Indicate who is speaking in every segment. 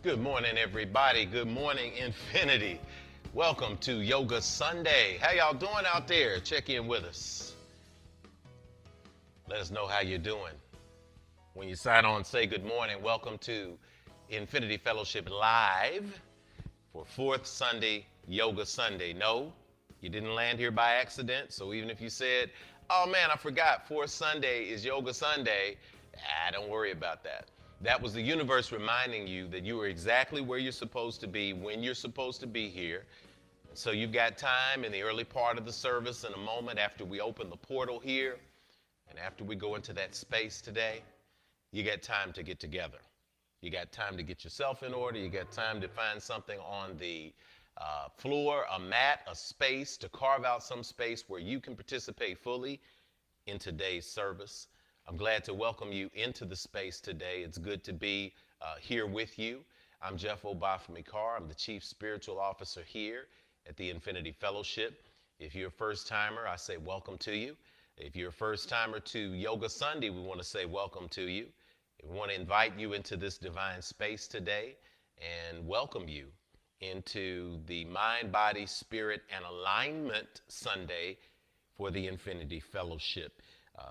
Speaker 1: Good morning, everybody. Good morning, Infinity. Welcome to Yoga Sunday. How y'all doing out there? Check in with us. Let us know how you're doing. When you sign on, say good morning. Welcome to Infinity Fellowship Live for fourth Sunday, Yoga Sunday. No, you didn't land here by accident. So even if you said, oh man, I forgot, fourth Sunday is Yoga Sunday, don't worry about that. That was the universe reminding you that you are exactly where you're supposed to be when you're supposed to be here. So you've got time in the early part of the service in a moment after we open the portal here and after we go into that space today. You got time to get together. You got time to get yourself in order. You got time to find something on the floor, a mat, a space, to carve out some space where you can participate fully in today's service. I'm glad to welcome you into the space today. It's good to be here with you. I'm Jeff Obafemi-Carr. I'm the Chief Spiritual Officer here at the Infinity Fellowship. If you're a first-timer, I say welcome to you. If you're a first-timer to Yoga Sunday, we want to say welcome to you. We want to invite you into this divine space today and welcome you into the Mind, Body, Spirit, and Alignment Sunday for the Infinity Fellowship.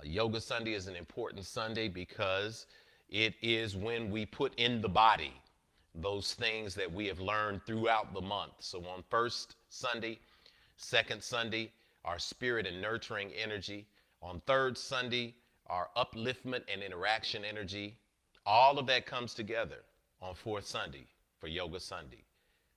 Speaker 1: Yoga Sunday is an important Sunday because it is when we put in the body those things that we have learned throughout the month. So on first Sunday, second Sunday, our spirit and nurturing energy. On third Sunday, our upliftment and interaction energy. All of that comes together on fourth Sunday for Yoga Sunday.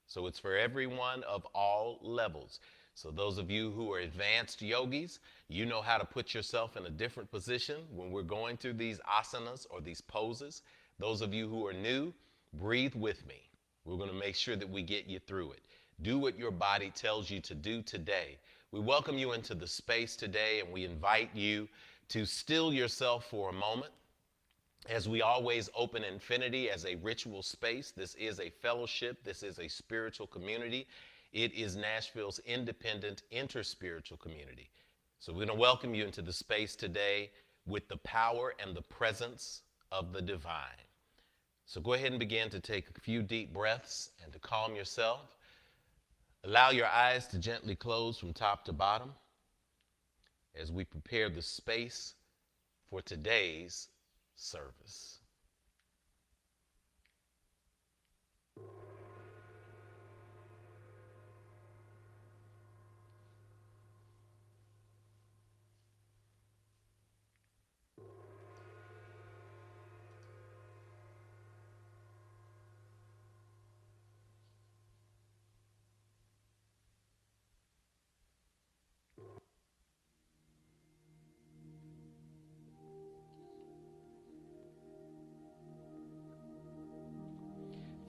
Speaker 1: So it's for everyone of all levels. So those of you who are advanced yogis, you know how to put yourself in a different position when we're going through these asanas or these poses. Those of you who are new, breathe with me. We're going to make sure that we get you through it. Do what your body tells you to do today. We welcome you into the space today, and we invite you to still yourself for a moment. As we always open Infinity as a ritual space, this is a fellowship, this is a spiritual community. It is Nashville's independent interspiritual community. So we're going to welcome you into the space today with the power and the presence of the divine. So go ahead and begin to take a few deep breaths and to calm yourself. Allow your eyes to gently close from top to bottom as we prepare the space for today's service.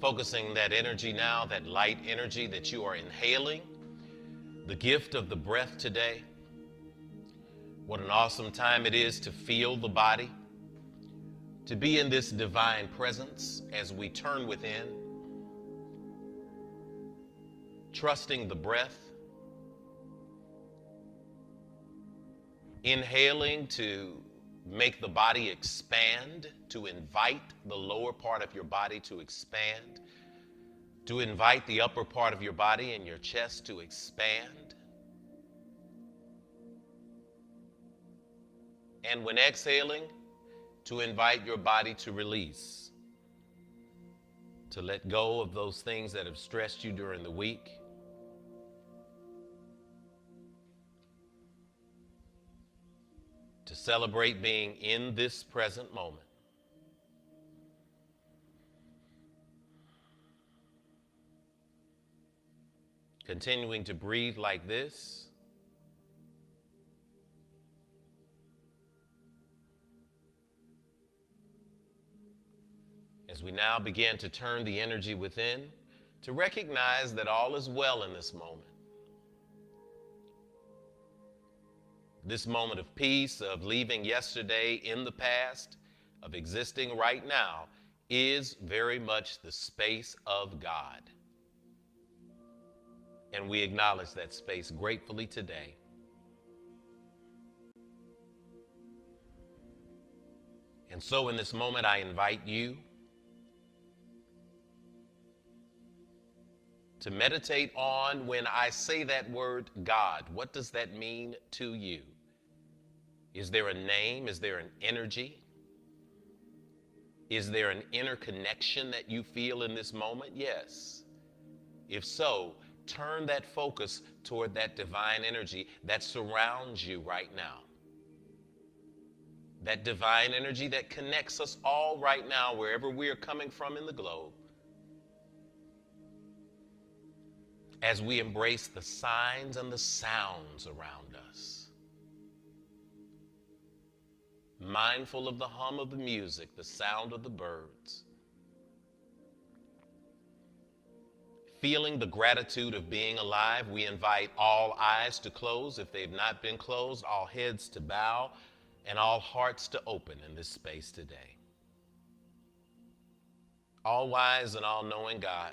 Speaker 1: Focusing that energy now, that light energy that you are inhaling, the gift of the breath today. What an awesome time it is to feel the body, to be in this divine presence as we turn within, trusting the breath, inhaling to make the body expand, to invite the lower part of your body to expand, to invite the upper part of your body and your chest to expand. And when exhaling, to invite your body to release, to let go of those things that have stressed you during the week. To celebrate being in this present moment. Continuing to breathe like this. As we now begin to turn the energy within, to recognize that all is well in this moment. This moment of peace, of leaving yesterday in the past, of existing right now, is very much the space of God. And we acknowledge that space gratefully today. And so in this moment, I invite you to meditate on when I say that word God. What does that mean to you? Is there a name? Is there an energy? Is there an inner connection that you feel in this moment? Yes. If so, turn that focus toward that divine energy that surrounds you right now. That divine energy that connects us all right now, wherever we are coming from in the globe. As we embrace the signs and the sounds around us. Mindful of the hum of the music, the sound of the birds. Feeling the gratitude of being alive, we invite all eyes to close if they've not been closed, all heads to bow, and all hearts to open in this space today. All-wise and all-knowing God,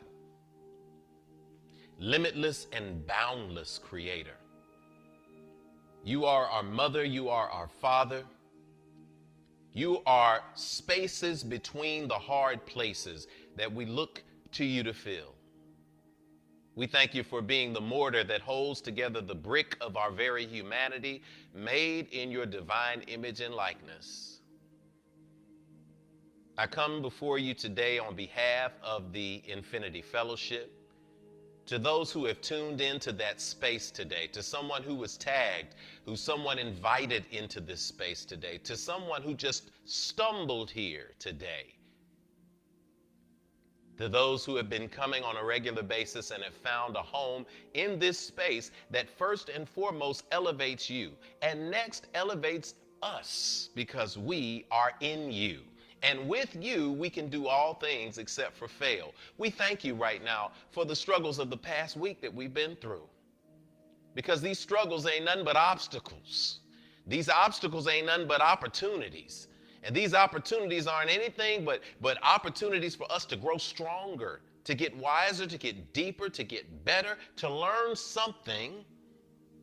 Speaker 1: limitless and boundless Creator. You are our mother, you are our father. You are spaces between the hard places that we look to you to fill. We thank you for being the mortar that holds together the brick of our very humanity, made in your divine image and likeness. I come before you today on behalf of the Infinity Fellowship, to those who have tuned into that space today, to someone who was tagged, who someone invited into this space today, to someone who just stumbled here today, to those who have been coming on a regular basis and have found a home in this space that first and foremost elevates you and next elevates us because we are in you. And with you, we can do all things except for fail. We thank you right now for the struggles of the past week that we've been through. Because these struggles ain't nothing but obstacles. These obstacles ain't nothing but opportunities. And these opportunities aren't anything but opportunities for us to grow stronger, to get wiser, to get deeper, to get better, to learn something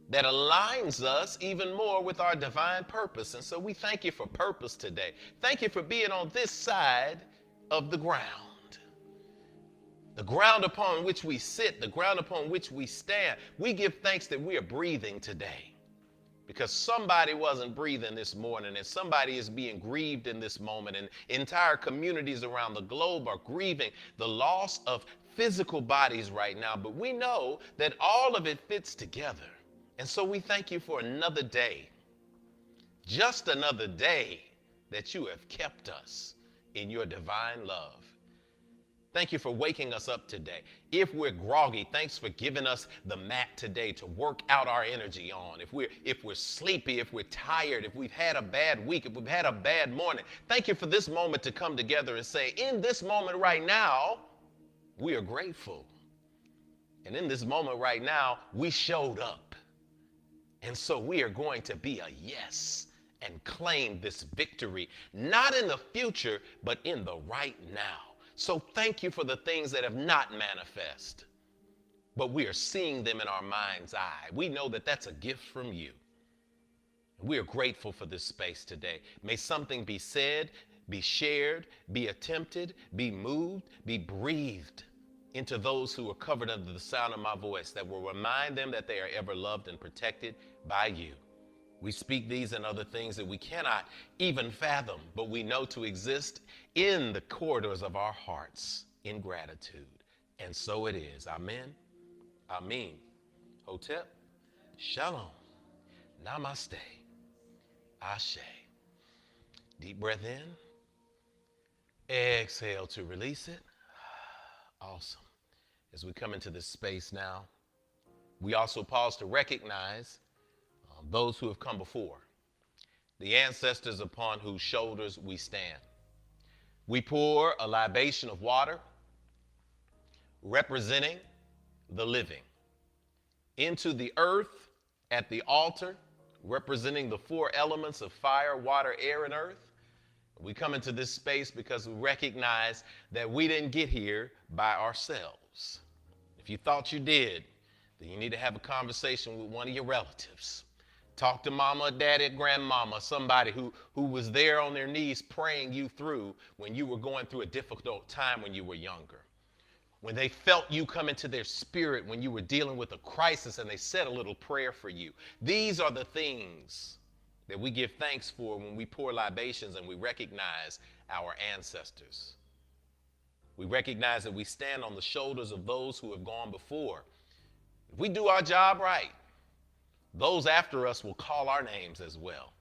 Speaker 1: that aligns us even more with our divine purpose. And so we thank you for purpose today. Thank you for being on this side of the ground upon which we sit, the ground upon which we stand. We give thanks that we are breathing today because somebody wasn't breathing this morning and somebody is being grieved in this moment, and entire communities around the globe are grieving the loss of physical bodies right now. But we know that all of it fits together. And so we thank you for another day, just another day that you have kept us in your divine love. Thank you for waking us up today. If we're groggy, thanks for giving us the mat today to work out our energy on. If we're sleepy, if we're tired, if we've had a bad week, if we've had a bad morning, thank you for this moment to come together and say, in this moment right now, we are grateful. And in this moment right now, we showed up. And so we are going to be a yes and claim this victory, not in the future, but in the right now. So thank you for the things that have not manifest, but we are seeing them in our mind's eye. We know that that's a gift from you. We are grateful for this space today. May something be said, be shared, be attempted, be moved, be breathed into those who are covered under the sound of my voice, that will remind them that they are ever loved and protected by you. We speak these and other things that we cannot even fathom, but we know to exist in the corridors of our hearts in gratitude. And so it is. Amen. Amen. Hotep. Shalom. Namaste. Ashe. Deep breath in. Exhale to release it. Awesome. As we come into this space now, we also pause to recognize those who have come before, the ancestors upon whose shoulders we stand. We pour a libation of water representing the living into the earth at the altar, representing the four elements of fire, water, air, and earth. We come into this space because we recognize that we didn't get here by ourselves. If you thought you did, then you need to have a conversation with one of your relatives. Talk to mama, daddy, grandmama, somebody who was there on their knees praying you through when you were going through a difficult time when you were younger. when they felt you come into their spirit when you were dealing with a crisis and they said a little prayer for you. These are the things that we give thanks for when we pour libations and we recognize our ancestors. We recognize that we stand on the shoulders of those who have gone before. If we do our job right, those after us will call our names as well.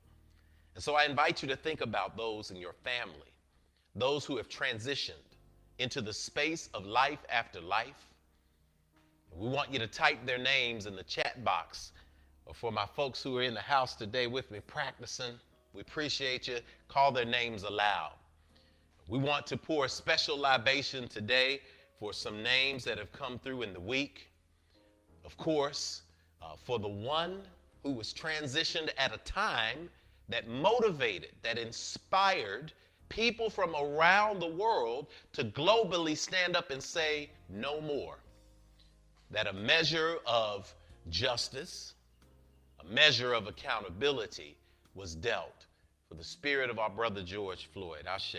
Speaker 1: And so I invite you to think about those in your family, those who have transitioned into the space of life after life. We want you to type their names in the chat box. Or for my folks who are in the house today with me practicing, we appreciate you. Call their names aloud. We want to pour a special libation today for some names that have come through in the week. Of course, for the one who was transitioned at a time that motivated, that inspired people from around the world to globally stand up and say, no more. That a measure of justice, a measure of accountability was dealt for the spirit of our brother George Floyd. Ashe.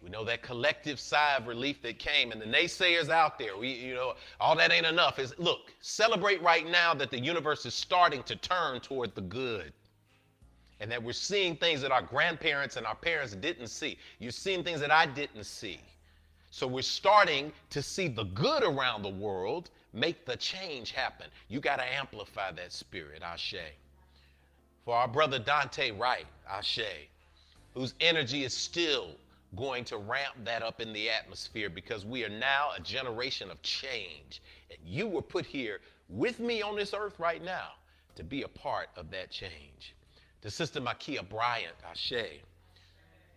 Speaker 1: We know that collective sigh of relief that came, and the naysayers out there, all that ain't enough. Look, celebrate right now that the universe is starting to turn toward the good, and that we're seeing things that our grandparents and our parents didn't see. You're seeing things that I didn't see. So we're starting to see the good around the world make the change happen. You got to amplify that spirit, Ashe. For our brother Dante Wright, Ashe, whose energy is still going to ramp that up in the atmosphere, because we are now a generation of change. And you were put here with me on this earth right now to be a part of that change. To Sister Makia Bryant, Ashe,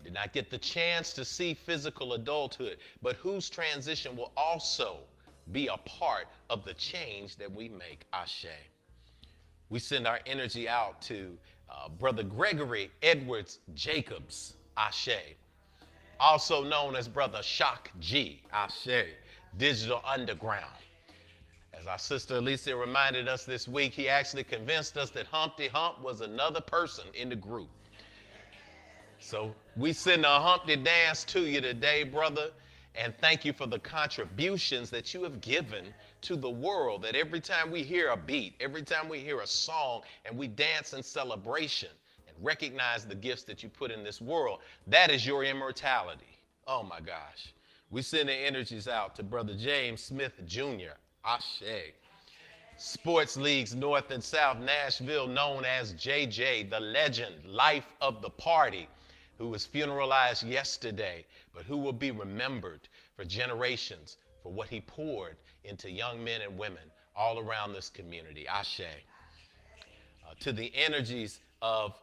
Speaker 1: did not get the chance to see physical adulthood, but whose transition will also be a part of the change that we make, Ashe. We send our energy out to Brother Gregory Edwards Jacobs, Ashe, also known as Brother Shock G, Ashe, Digital Underground. As our sister Alicia reminded us this week, he actually convinced us that Humpty Hump was another person in the group. So we send a Humpty dance to you today, brother, and thank you for the contributions that you have given to the world, that every time we hear a beat, every time we hear a song, and we dance in celebration and recognize the gifts that you put in this world, that is your immortality. Oh my gosh. We send the energies out to Brother James Smith Jr., Ashe. Sports Leagues North and South Nashville, known as JJ, the legend, life of the party, who was funeralized yesterday, but who will be remembered for generations for what he poured into young men and women all around this community. Ashe. To the energies of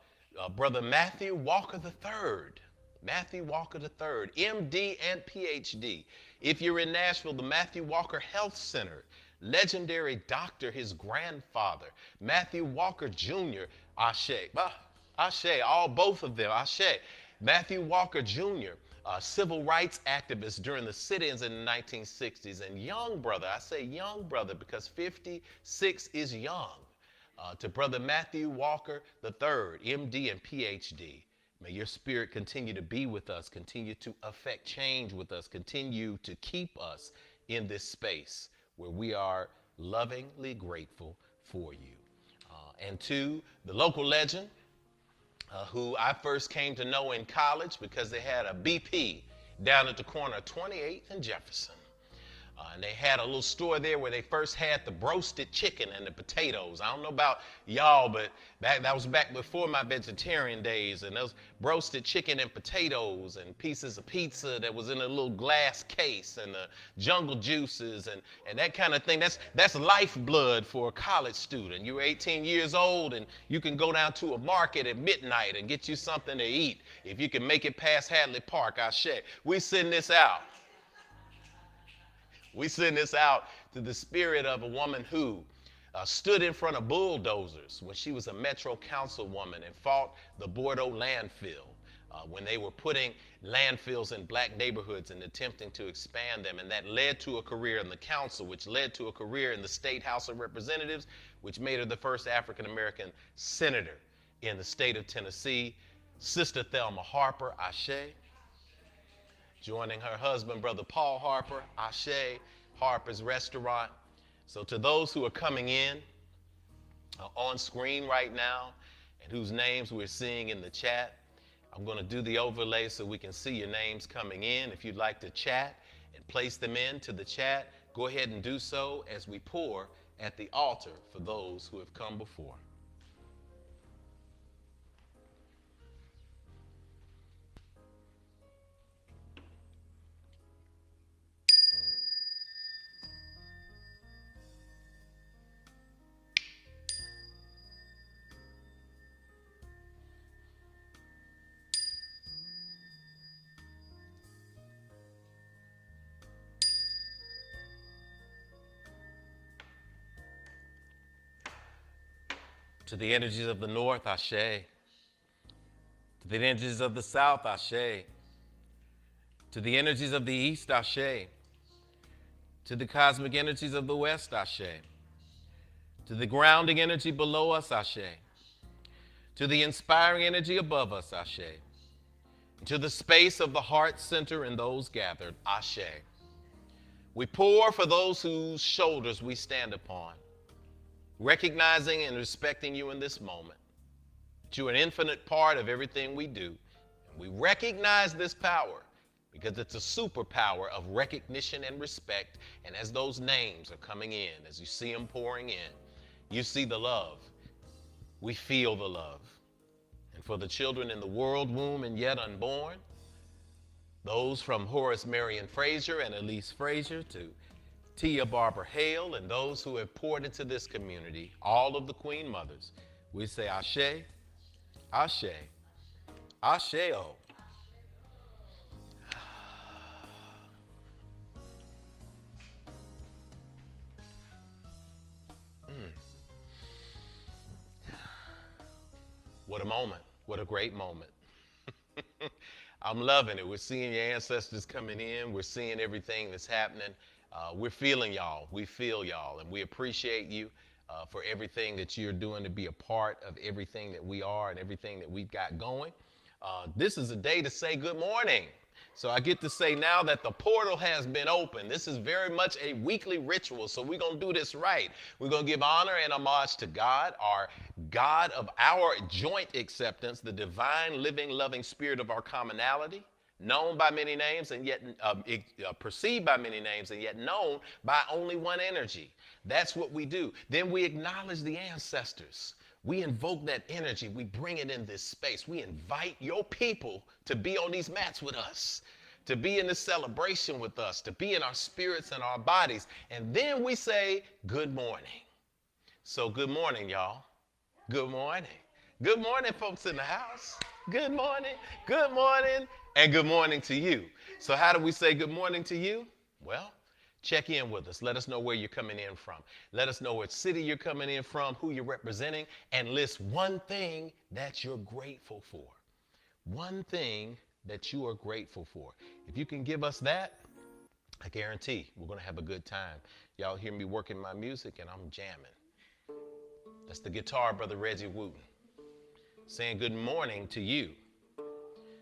Speaker 1: Brother Matthew Walker III. Matthew Walker III, MD and PhD. If you're in Nashville, the Matthew Walker Health Center, legendary doctor, his grandfather, Matthew Walker Jr., Ashe. Ashe, both of them, Ashe. Matthew Walker Jr., civil rights activist during the sit-ins in the 1960s, and young brother, I say young brother because 56 is young, to Brother Matthew Walker III, MD and PhD. May your spirit continue to be with us, continue to affect change with us, continue to keep us in this space where we are lovingly grateful for you. And to the local legend, who I first came to know in college because they had a BP down at the corner of 28th and Jefferson. And they had a little store there where they first had the roasted chicken and the potatoes. I don't know about y'all, but that was back before my vegetarian days. And those roasted chicken and potatoes and pieces of pizza that was in a little glass case, and the jungle juices and that kind of thing. That's lifeblood for a college student. You're 18 years old and you can go down to a market at midnight and get you something to eat. If you can make it past Hadley Park, Ashe. We send this out. We send this out to the spirit of a woman who stood in front of bulldozers when she was a Metro Councilwoman and fought the Bordeaux landfill when they were putting landfills in black neighborhoods and attempting to expand them. And that led to a career in the council, which led to a career in the State House of Representatives, which made her the first African-American senator in the state of Tennessee. Sister Thelma Harper, Ashe. joining her husband, Brother Paul Harper, Ashe, Harper's Restaurant. So to those who are coming in on screen right now and whose names we're seeing in the chat, I'm going to do the overlay so we can see your names coming in. If you'd like to chat and place them into the chat, go ahead and do so as we pour at the altar for those who have come before. To the energies of the north, Ashe. To the energies of the south, Ashe. To the energies of the east, Ashe. To the cosmic energies of the west, Ashe. To the grounding energy below us, Ashe. To the inspiring energy above us, Ashe. To the space of the heart center and those gathered, Ashe. We pour for those whose shoulders we stand upon, recognizing and respecting you in this moment, that you are an infinite part of everything we do. And we recognize this power because it's a superpower of recognition and respect. And as those names are coming in, as you see them pouring in, you see the love. We feel the love. And for the children in the world womb and yet unborn, those from Horace Marion Frazier and Elise Frazier to Tia Barbara Hale and those who have poured into this community, all of the Queen Mothers, we say Ashe, Ashe, Ashe-o. What a moment. What a great moment. I'm loving it. We're seeing your ancestors coming in. We're seeing everything that's happening. We're feeling y'all. We feel y'all. And we appreciate you for everything that you're doing to be a part of everything that we are and everything that we've got going. This is a day to say good morning. So I get to say now that the portal has been opened. This is very much a weekly ritual, so we're going to do this right. We're going to give honor and homage to God, our God of our joint acceptance, the divine, living, loving spirit of our commonality, known by many names and yet perceived by many names and yet known by only one energy. That's what we do. Then we acknowledge the ancestors. We invoke that energy. We bring it in this space. We invite your people to be on these mats with us, to be in this celebration with us, to be in our spirits and our bodies. And then we say, good morning. So good morning, y'all. Good morning. Good morning, folks in the house. Good morning. Good morning. And good morning to you. So how do we say good morning to you? Well, check in with us. Let us know where you're coming in from. Let us know what city you're coming in from, who you're representing, and list one thing that you're grateful for. One thing that you are grateful for. If you can give us that, I guarantee we're going to have a good time. Y'all hear me working my music, and I'm jamming. That's the guitar, Brother Reggie Wooten, saying good morning to you.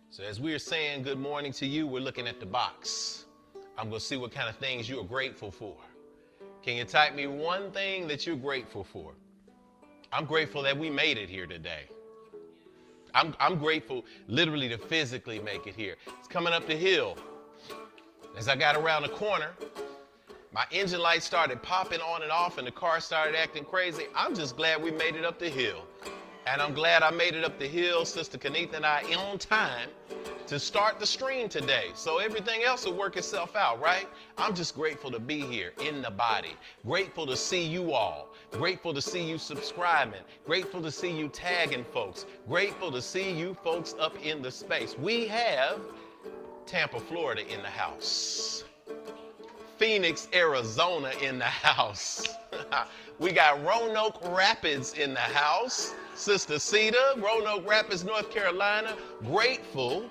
Speaker 1: So as we're saying good morning to you, we're looking at the box. I'm going to see what kind of things you are grateful for. Can you type me one thing that you're grateful for? I'm grateful that we made it here today. I'm grateful literally to physically make it here. It's coming up the hill. As I got around the corner, my engine lights started popping on and off and the car started acting crazy. I'm just glad we made it up the hill. And I'm glad I made it up the hill, Sister Kenitha and I, on time to start the stream today. So everything else will work itself out, right? I'm just grateful to be here in the body. Grateful to see you all. Grateful to see you subscribing. Grateful to see you tagging folks. Grateful to see you folks up in the space. We have Tampa, Florida in the house. Phoenix, Arizona in the house. We got Roanoke Rapids in the house. Sister Cedar, Roanoke Rapids, North Carolina. Grateful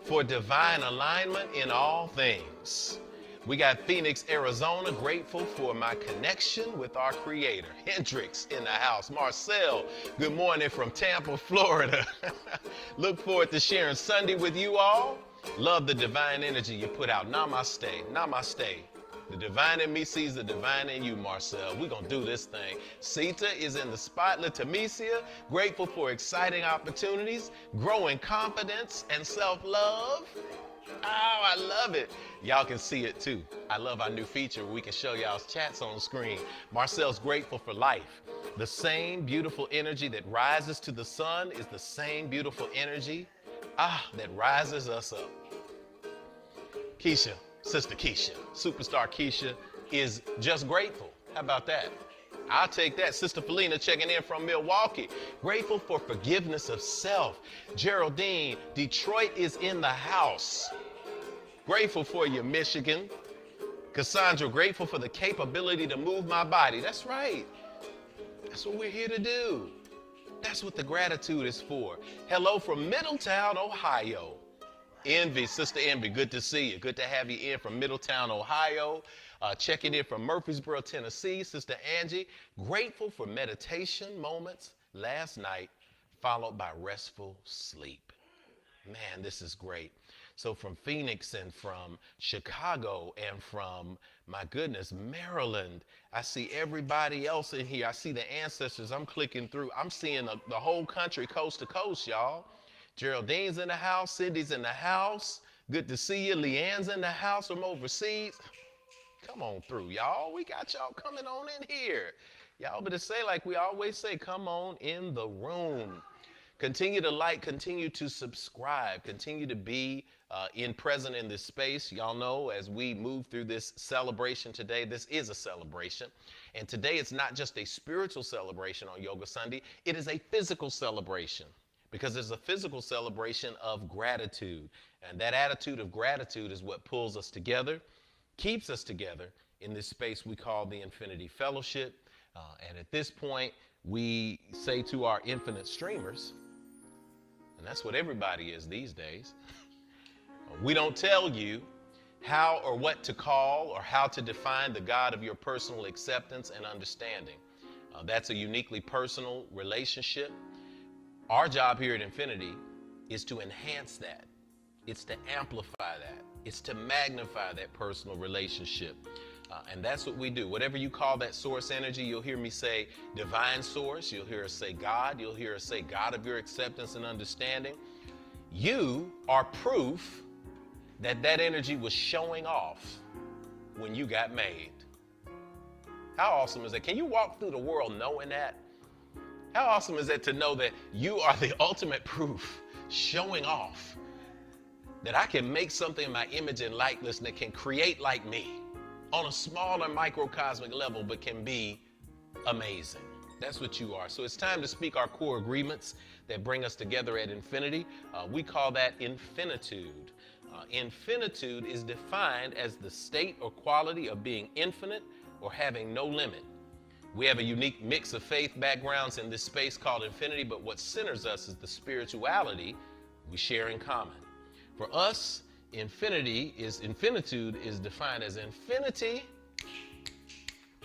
Speaker 1: for divine alignment in all things. We got Phoenix, Arizona. Grateful for my connection with our Creator. Hendrix in the house. Marcel, good morning from Tampa, Florida. Look forward to sharing Sunday with you all. Love the divine energy you put out. Namaste. Namaste. The divine in me sees the divine in you, Marcel. We're going to do this thing. Sita is in the spotlight. Tamesia, grateful for exciting opportunities, growing confidence and self-love. Oh, I love it. Y'all can see it too. I love our new feature where we can show y'all's chats on screen. Marcel's grateful for life. The same beautiful energy that rises to the sun is the same beautiful energy, that rises us up. Keisha, Sister Keisha, Superstar Keisha is just grateful. How about that? I'll take that. Sister Felina checking in from Milwaukee. Grateful for forgiveness of self. Geraldine, Detroit is in the house. Grateful for you, Michigan. Cassandra, grateful for the capability to move my body. That's right. That's what we're here to do. That's what the gratitude is for. Hello from Middletown, Ohio. Envy, Sister Envy, good to see you. Good to have you in from Middletown, Ohio. Checking in from Murfreesboro, Tennessee. Sister Angie, grateful for meditation moments last night, followed by restful sleep. Man, this is great. So from Phoenix and from Chicago and from, my goodness, Maryland, I see everybody else in here. I see the ancestors. I'm clicking through. I'm seeing the whole country coast to coast, y'all. Geraldine's in the house. Cindy's in the house. Good to see you. Leanne's in the house from overseas. Come on through, y'all. We got y'all coming on in here. Y'all better say like we always say, come on in the room. Continue to like, continue to subscribe, continue to be present in this space. Y'all know as we move through this celebration today, this is a celebration. And today it's not just a spiritual celebration on Yoga Sunday, it is a physical celebration. Because there's a physical celebration of gratitude. And that attitude of gratitude is what pulls us together, keeps us together in this space we call the Infinity Fellowship. And at this point, we say to our infinite streamers, and that's what everybody is these days, we don't tell you how or what to call or how to define the God of your personal acceptance and understanding. That's a uniquely personal relationship. Our job here at Infinity is to enhance that. It's to amplify that. It's to magnify that personal relationship. And that's what we do. Whatever you call that source energy, you'll hear me say divine source. You'll hear us say God. You'll hear us say God of your acceptance and understanding. You are proof that that energy was showing off when you got made. How awesome is that? Can you walk through the world knowing that? How awesome is it to know that you are the ultimate proof showing off that I can make something in my image and likeness that can create like me on a smaller microcosmic level, but can be amazing. That's what you are. So it's time to speak our core agreements that bring us together at Infinity. We call that infinitude. Infinitude is defined as the state or quality of being infinite or having no limit. We have a unique mix of faith backgrounds in this space called Infinity, but what centers us is the spirituality we share in common. For us, infinitude is defined as infinity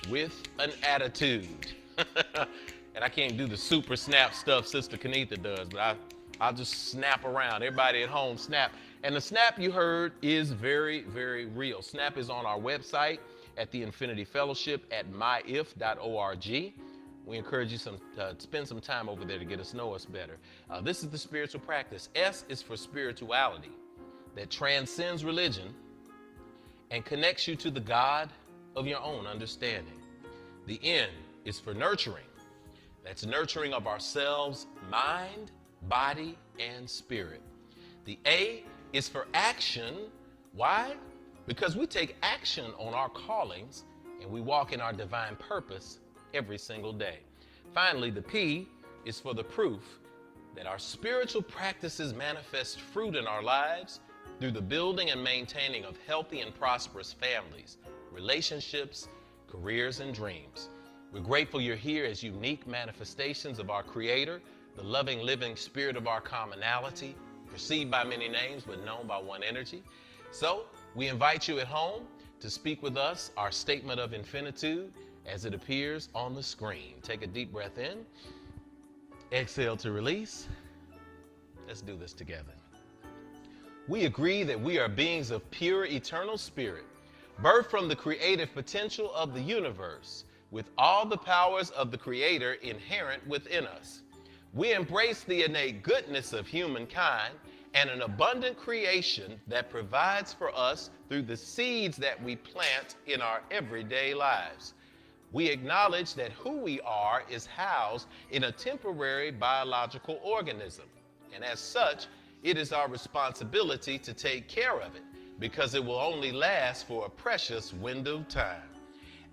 Speaker 1: with an attitude. And I can't do the super snap stuff Sister Kanitha does, but I'll just snap around. Everybody at home, snap. And the snap you heard is very, very real. Snap is on our website at the Infinity Fellowship at myif.org. We encourage you to spend some time over there to get us know us better. This is the spiritual practice. S is for spirituality that transcends religion and connects you to the God of your own understanding. The N is for nurturing. That's nurturing of ourselves, mind, body, and spirit. The A is for action. Why? Because we take action on our callings and we walk in our divine purpose every single day. Finally, the P is for the proof that our spiritual practices manifest fruit in our lives through the building and maintaining of healthy and prosperous families, relationships, careers, and dreams. We're grateful you're here as unique manifestations of our Creator, the loving, living spirit of our commonality, perceived by many names but known by one energy. So we invite you at home to speak with us our statement of infinitude as it appears on the screen. Take a deep breath in, exhale to release. Let's do this together. We agree that we are beings of pure, eternal spirit, birthed from the creative potential of the universe, with all the powers of the Creator inherent within us. We embrace the innate goodness of humankind and an abundant creation that provides for us through the seeds that we plant in our everyday lives. We acknowledge that who we are is housed in a temporary biological organism, and as such, it is our responsibility to take care of it because it will only last for a precious window of time.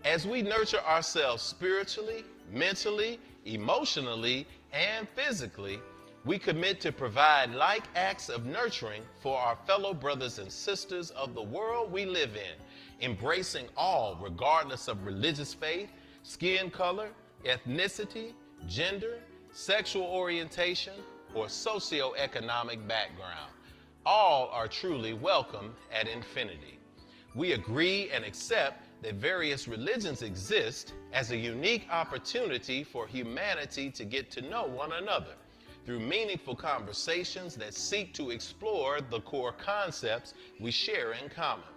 Speaker 1: As we nurture ourselves spiritually, mentally, emotionally, and physically, we commit to provide like acts of nurturing for our fellow brothers and sisters of the world we live in, embracing all regardless of religious faith, skin color, ethnicity, gender, sexual orientation, or socioeconomic background. All are truly welcome at Infinity. We agree and accept that various religions exist as a unique opportunity for humanity to get to know one another through meaningful conversations that seek to explore the core concepts we share in common.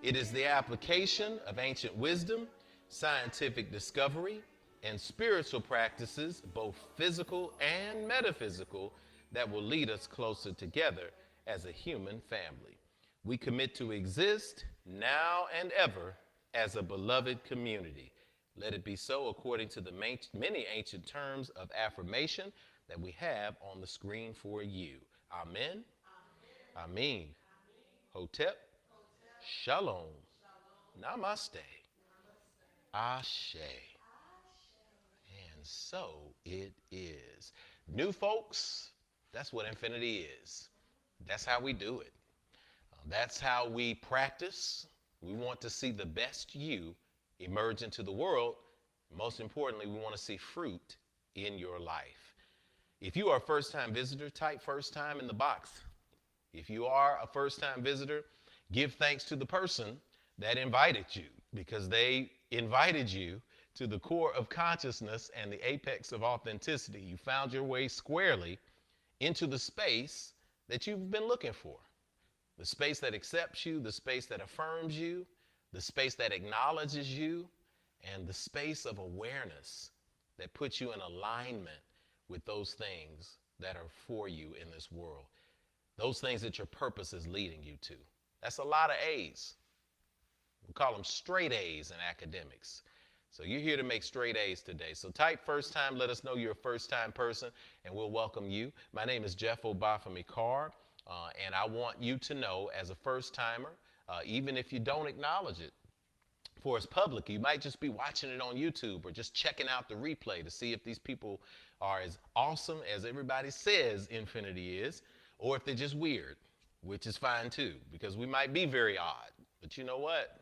Speaker 1: It is the application of ancient wisdom, scientific discovery, and spiritual practices, both physical and metaphysical, that will lead us closer together as a human family. We commit to exist now and ever as a beloved community. Let it be so according to the many ancient terms of affirmation that we have on the screen for you. Amen. Amen. Hotep. Shalom. Namaste. Ashe. And so it is. New folks, that's what Infinity is. That's how we do it. That's how we practice. We want to see the best you emerge into the world. Most importantly, we want to see fruit in your life. If you are a first-time visitor, type first time in the box. If you are a first-time visitor, give thanks to the person that invited you, because they invited you to the core of consciousness and the apex of authenticity. You found your way squarely into the space that you've been looking for. The space that accepts you, the space that affirms you, the space that acknowledges you, and the space of awareness that puts you in alignment with those things that are for you in this world. Those things that your purpose is leading you to. That's a lot of A's. We call them straight A's in academics. So you're here to make straight A's today. So type first time, let us know you're a first time person, and we'll welcome you. My name is Jeff Obafemi Carr, and I want you to know as a first timer, even if you don't acknowledge it for its public, you might just be watching it on YouTube or just checking out the replay to see if these people are as awesome as everybody says Infinity is, or if they're just weird, which is fine too, because we might be very odd. But you know what?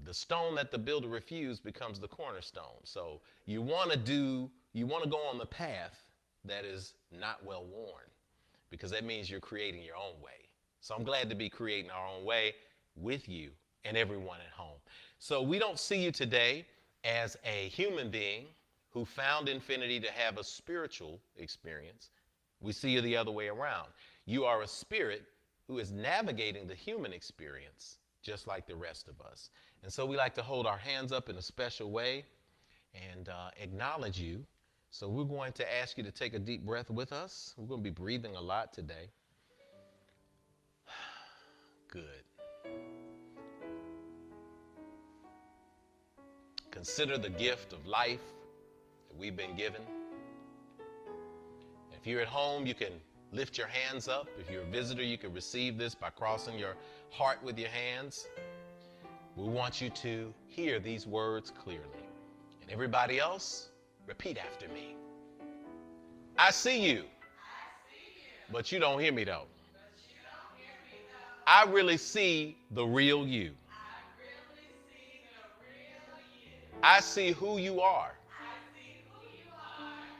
Speaker 1: The stone that the builder refused becomes the cornerstone. So you want to go on the path that is not well worn, because that means you're creating your own way. So I'm glad to be creating our own way with you and everyone at home. So we don't see you today as a human being who found Infinity to have a spiritual experience. We see you the other way around. You are a spirit who is navigating the human experience just like the rest of us. And so we like to hold our hands up in a special way and acknowledge you. So we're going to ask you to take a deep breath with us. We're going to be breathing a lot today. Good. Consider the gift of life that we've been given. If you're at home, you can lift your hands up. If you're a visitor, you can receive this by crossing your heart with your hands. We want you to hear these words clearly. And everybody else, repeat after me. I see you. But you don't hear me though. I really see the real you. I see who you are.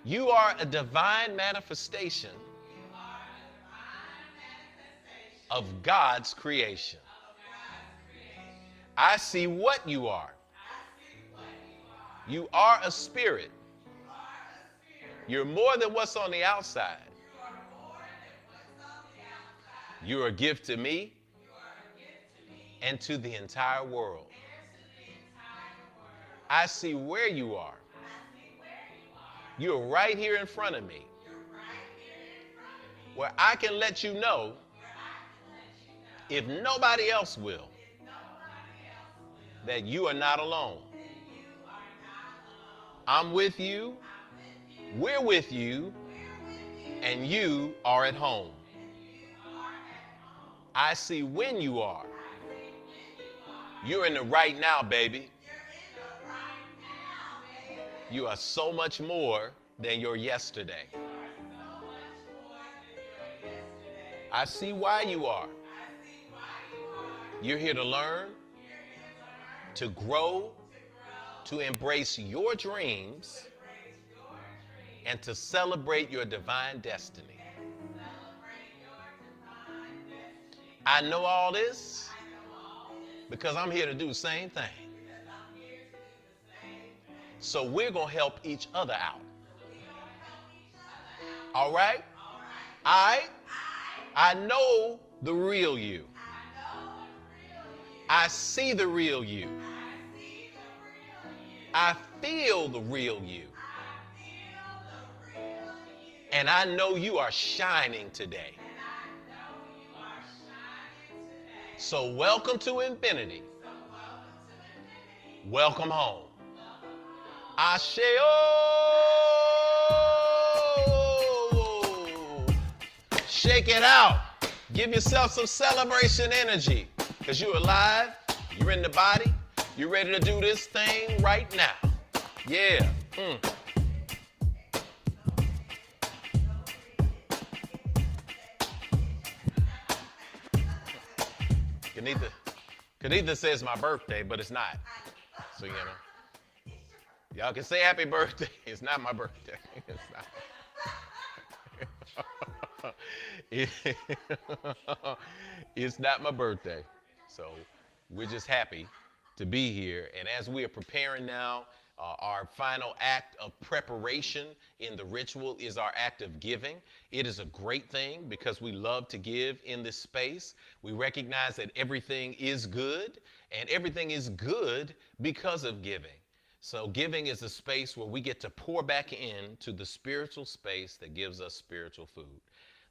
Speaker 1: You are a divine manifestation of God's creation. I see what you are. You are a spirit. You're more than what's on the outside. You're a gift to me and to the entire world. I see where you are. You're right here in front of me, where I can let you know, if nobody else will, that you are not alone. I'm with you, we're with you, and you are at home. I see when you are. You're in the right now, baby. You are so much more than your yesterday. I see why you are. You're here to learn, to grow, to embrace your dreams, and to celebrate your divine destiny. I know all this because I'm here to do the same thing. So we're going to help each other out. All right? I know the real you. I see the real you. I feel the real you. And I know you are shining today. So welcome to infinity. Welcome home. Asheo. Shake it out. Give yourself some celebration energy, because you're alive, you're in the body, you're ready to do this thing right now. Yeah. Kanitha says my birthday, but it's not. So, you know. Y'all can say happy birthday. It's not my birthday. It's not. It's not my birthday. So we're just happy to be here. And as we are preparing now, our final act of preparation in the ritual is our act of giving. It is a great thing because we love to give in this space. We recognize that everything is good, and everything is good because of giving. So giving is a space where we get to pour back into the spiritual space that gives us spiritual food.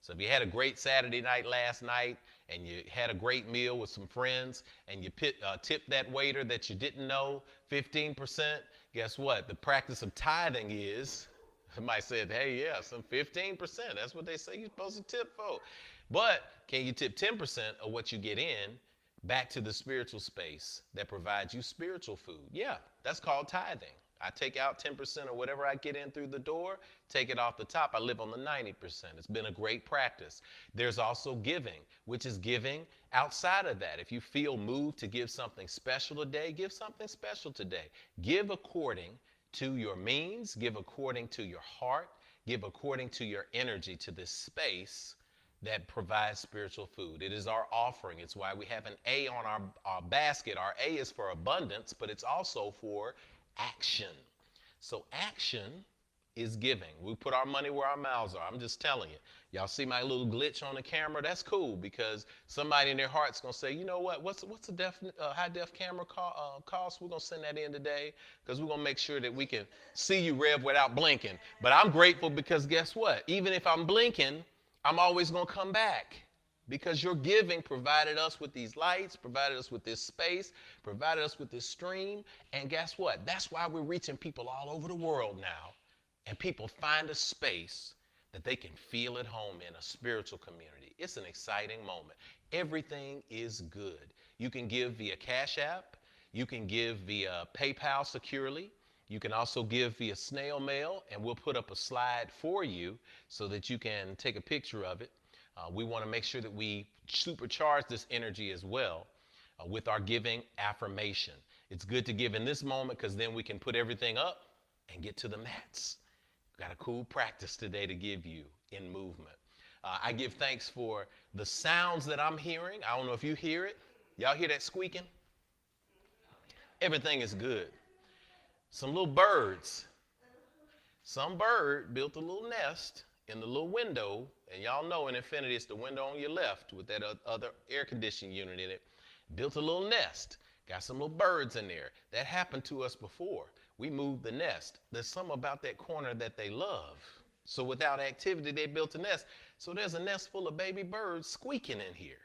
Speaker 1: So if you had a great Saturday night last night and you had a great meal with some friends and you tipped that waiter that you didn't know 15%, guess what? The practice of tithing is, somebody said, hey, yeah, some 15%. That's what they say you're supposed to tip for. But can you tip 10% of what you get in back to the spiritual space that provides you spiritual food? Yeah, that's called tithing. I take out 10% of whatever I get in through the door, take it off the top. I live on the 90%. It's been a great practice. There's also giving, which is giving outside of that. If you feel moved to give something special today, give something special today. Give according to your means, give according to your heart, give according to your energy to this space that provides spiritual food. It is our offering. It's why we have an A on our basket. Our A is for abundance, but it's also for action. So action is giving. We put our money where our mouths are. I'm just telling you. Y'all see my little glitch on the camera? That's cool, because somebody in their heart's going to say, you know what, what's a high def camera cost? We're going to send that in today, because we're going to make sure that we can see you, Rev, without blinking. But I'm grateful because guess what? Even if I'm blinking, I'm always going to come back. Because your giving provided us with these lights, provided us with this space, provided us with this stream. And guess what? That's why we're reaching people all over the world now. And people find a space that they can feel at home in, a spiritual community. It's an exciting moment. Everything is good. You can give via Cash App. You can give via PayPal securely. You can also give via snail mail, and we'll put up a slide for you so that you can take a picture of it. We want to make sure that we supercharge this energy as well with our giving affirmation. It's good to give in this moment because then we can put everything up and get to the mats. Got a cool practice today to give you in movement. I give thanks for the sounds that I'm hearing. I don't know if you hear it. Y'all hear that squeaking? Everything is good. Some little birds. Some bird built a little nest in the little window And y'all know in Infinity, it's the window on your left with that other air conditioning unit in it. Built a little nest. Got some little birds in there. That happened to us before. We moved the nest. There's something about that corner that they love. So without activity, they built a nest. So there's a nest full of baby birds squeaking in here.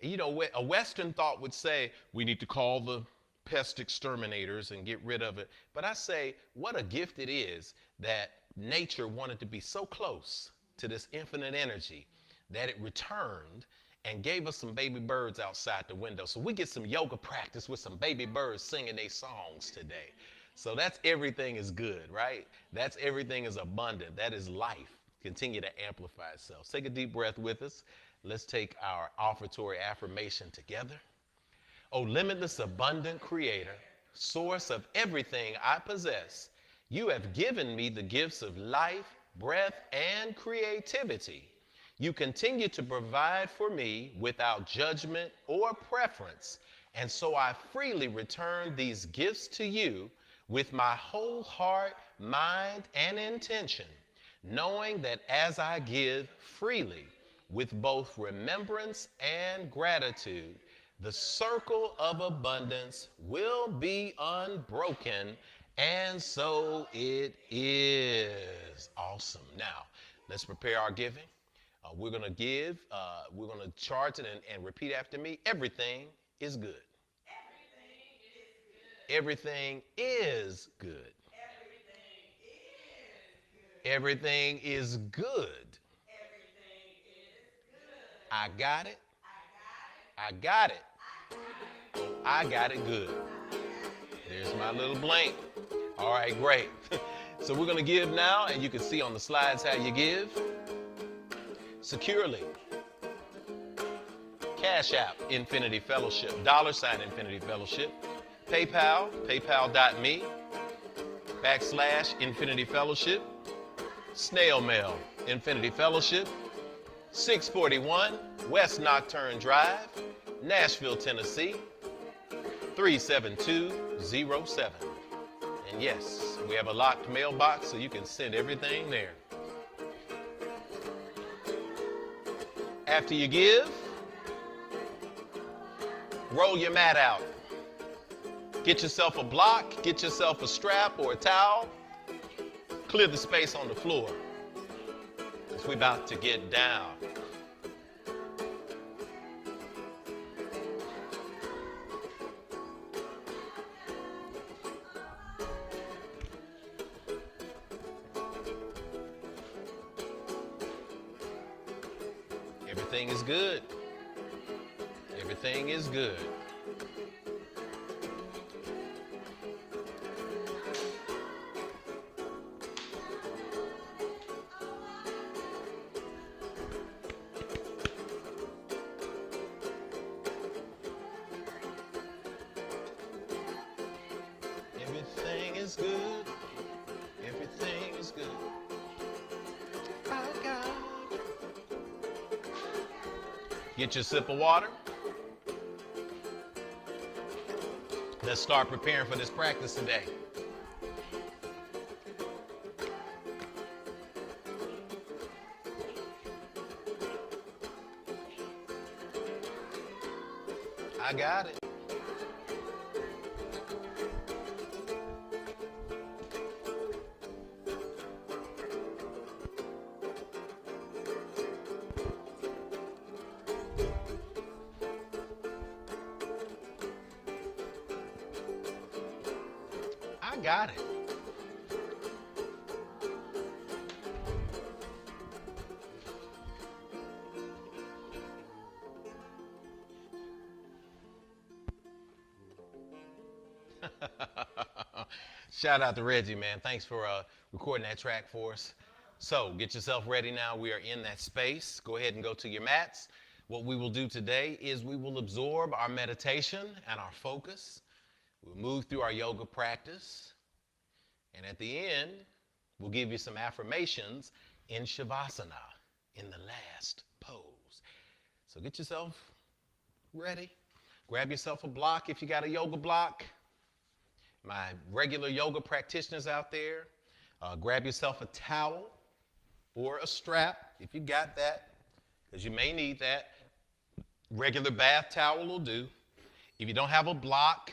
Speaker 1: And you know, a Western thought would say, we need to call the pest exterminators and get rid of it. But I say, what a gift it is that nature wanted to be so close to this infinite energy that it returned and gave us some baby birds outside the window. So we get some yoga practice with some baby birds singing their songs today. So that's everything is good, right? That's everything is abundant. That is life. Continue to amplify itself. Take a deep breath with us. Let's take our offertory affirmation together. O limitless, abundant creator, source of everything I possess, you have given me the gifts of life, breath, and creativity. You continue to provide for me without judgment or preference, and so I freely return these gifts to you with my whole heart, mind, and intention, knowing that as I give freely with both remembrance and gratitude, the circle of abundance will be unbroken, and so it is. Awesome. Now, let's prepare our giving. We're going to give, we're going to charge it and repeat after me. Everything is good. Everything is good. Everything is good. I got it. I got it. I got it good. There's my little blank. All right, great. So we're going to give now, and you can see on the slides how you give. Securely. Cash App, Infinity Fellowship. $ Infinity Fellowship. PayPal, paypal.me/Infinity Fellowship. Snail Mail, Infinity Fellowship. 641 West Nocturne Drive, Nashville, Tennessee, 37207. And yes, we have a locked mailbox, so you can send everything there. After you give, roll your mat out. Get yourself a block, get yourself a strap or a towel. Clear the space on the floor, because we're about to get down. Everything is good. Everything is good. Everything is good. Everything is good. I got it. Get your sip of water. Let's start preparing for this practice today. I got it. I got it. Shout out to Reggie, man. Thanks for recording that track for us. So get yourself ready now. We are in that space. Go ahead and go to your mats. What we will do today is we will absorb our meditation and our focus. We'll move through our yoga practice. And at the end, we'll give you some affirmations in Shavasana, in the last pose. So get yourself ready. Grab yourself a block if you got a yoga block. My regular yoga practitioners out there, grab yourself a towel. or a strap if you got that, because you may need that. Regular bath towel will do. If you don't have a block,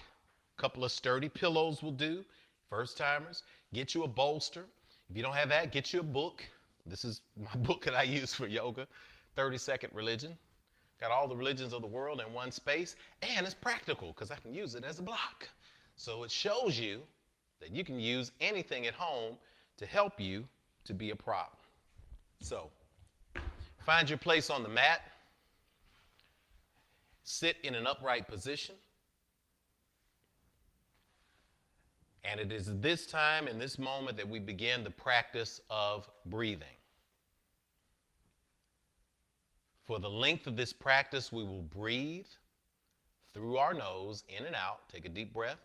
Speaker 1: a couple of sturdy pillows will do. First timers, get you a bolster. If you don't have that, get you a book. This is my book that I use for yoga, 30-Second Religion. Got all the religions of the world in one space, and it's practical because I can use it as a block. So it shows you that you can use anything at home to help you to be a prop. So find your place on the mat. Sit in an upright position. And it is this time, in this moment, that we begin the practice of breathing. For the length of this practice, we will breathe through our nose, in and out. Take a deep breath.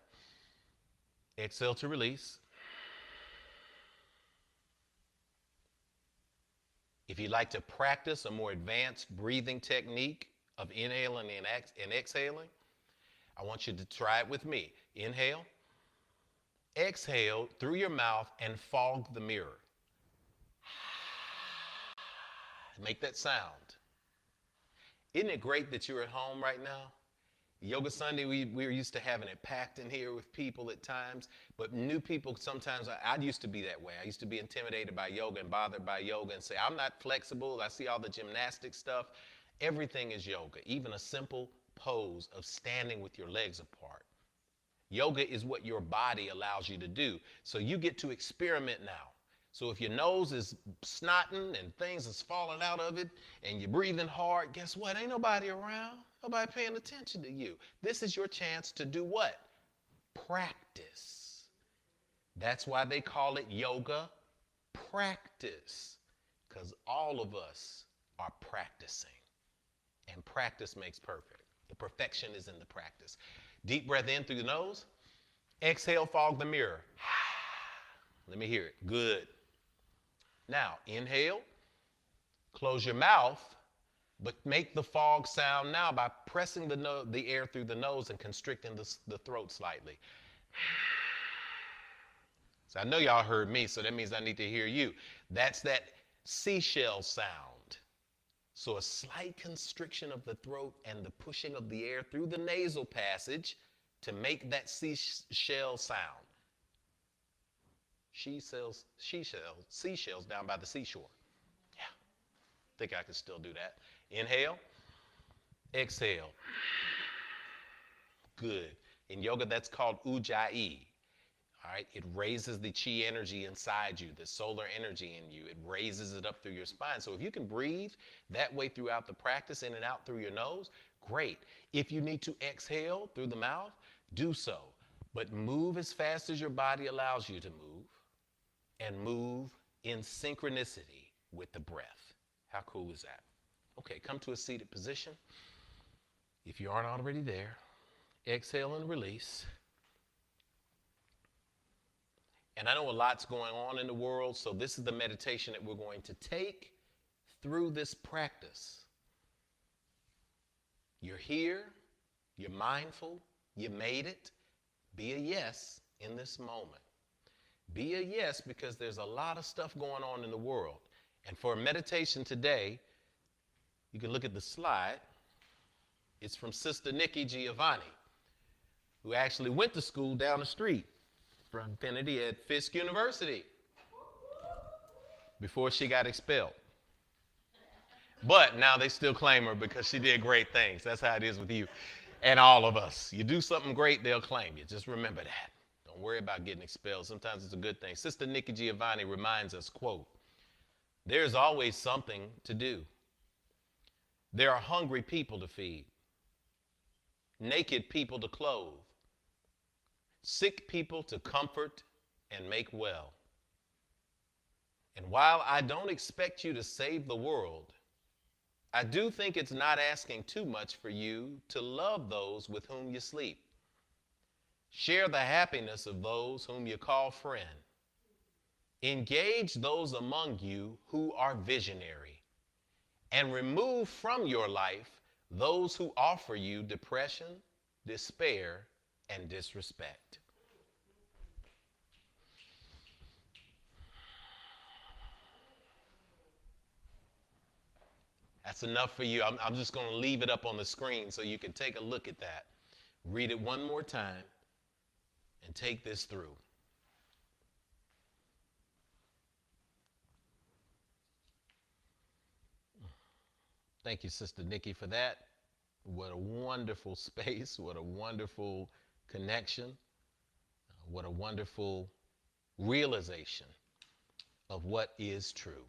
Speaker 1: Exhale to release. If you'd like to practice a more advanced breathing technique of inhaling and exhaling, I want you to try it with me. Inhale. Exhale through your mouth and fog the mirror. Make that sound. Isn't it great that you're at home right now? Yoga Sunday, we're used to having it packed in here with people at times, but new people sometimes, I used to be that way. I used to be intimidated by yoga and bothered by yoga and say, I'm not flexible. I see all the gymnastic stuff. Everything is yoga, even a simple pose of standing with your legs apart. Yoga is what your body allows you to do. So you get to experiment now. So if your nose is snotting and things is falling out of it and you're breathing hard, guess what? Ain't nobody around. Nobody paying attention to you. This is your chance to do what? Practice. That's why they call it yoga practice, because all of us are practicing. And practice makes perfect. The perfection is in the practice. Deep breath in through the nose. Exhale, fog the mirror. Let me hear it. Good. Now, inhale. Close your mouth, but make the fog sound now by pressing the air through the nose and constricting the throat slightly. So I know y'all heard me, so that means I need to hear you. That's that seashell sound. So a slight constriction of the throat and the pushing of the air through the nasal passage to make that seashell sound. Seashells down by the seashore. Yeah, think I can still do that. Inhale, exhale. Good. In yoga, that's called ujjayi. All right, it raises the chi energy inside you, the solar energy in you. It raises it up through your spine. So if you can breathe that way throughout the practice, in and out through your nose, great. If you need to exhale through the mouth, do so. But move as fast as your body allows you to move, and move in synchronicity with the breath. How cool is that? Okay, come to a seated position. If you aren't already there, exhale and release. And I know a lot's going on in the world, so this is the meditation that we're going to take through this practice. You're here, you're mindful, you made it. Be a yes in this moment. Be a yes, because there's a lot of stuff going on in the world. And for a meditation today, you can look at the slide. It's from Sister Nikki Giovanni, who actually went to school down the street from Infinity at Fisk University before she got expelled. But now they still claim her because she did great things. That's how it is with you and all of us. You do something great, they'll claim you. Just remember that. Don't worry about getting expelled. Sometimes it's a good thing. Sister Nikki Giovanni reminds us, quote, "There's always something to do. There are hungry people to feed, naked people to clothe, sick people to comfort and make well. And while I don't expect you to save the world, I do think it's not asking too much for you to love those with whom you sleep. Share the happiness of those whom you call friend. Engage those among you who are visionary, and remove from your life those who offer you depression, despair, and disrespect." That's enough for you. I'm just going to leave it up on the screen so you can take a look at that. Read it one more time and take this through. Thank you, Sister Nikki, for that. What a wonderful space. What a wonderful connection. What a wonderful realization of what is true.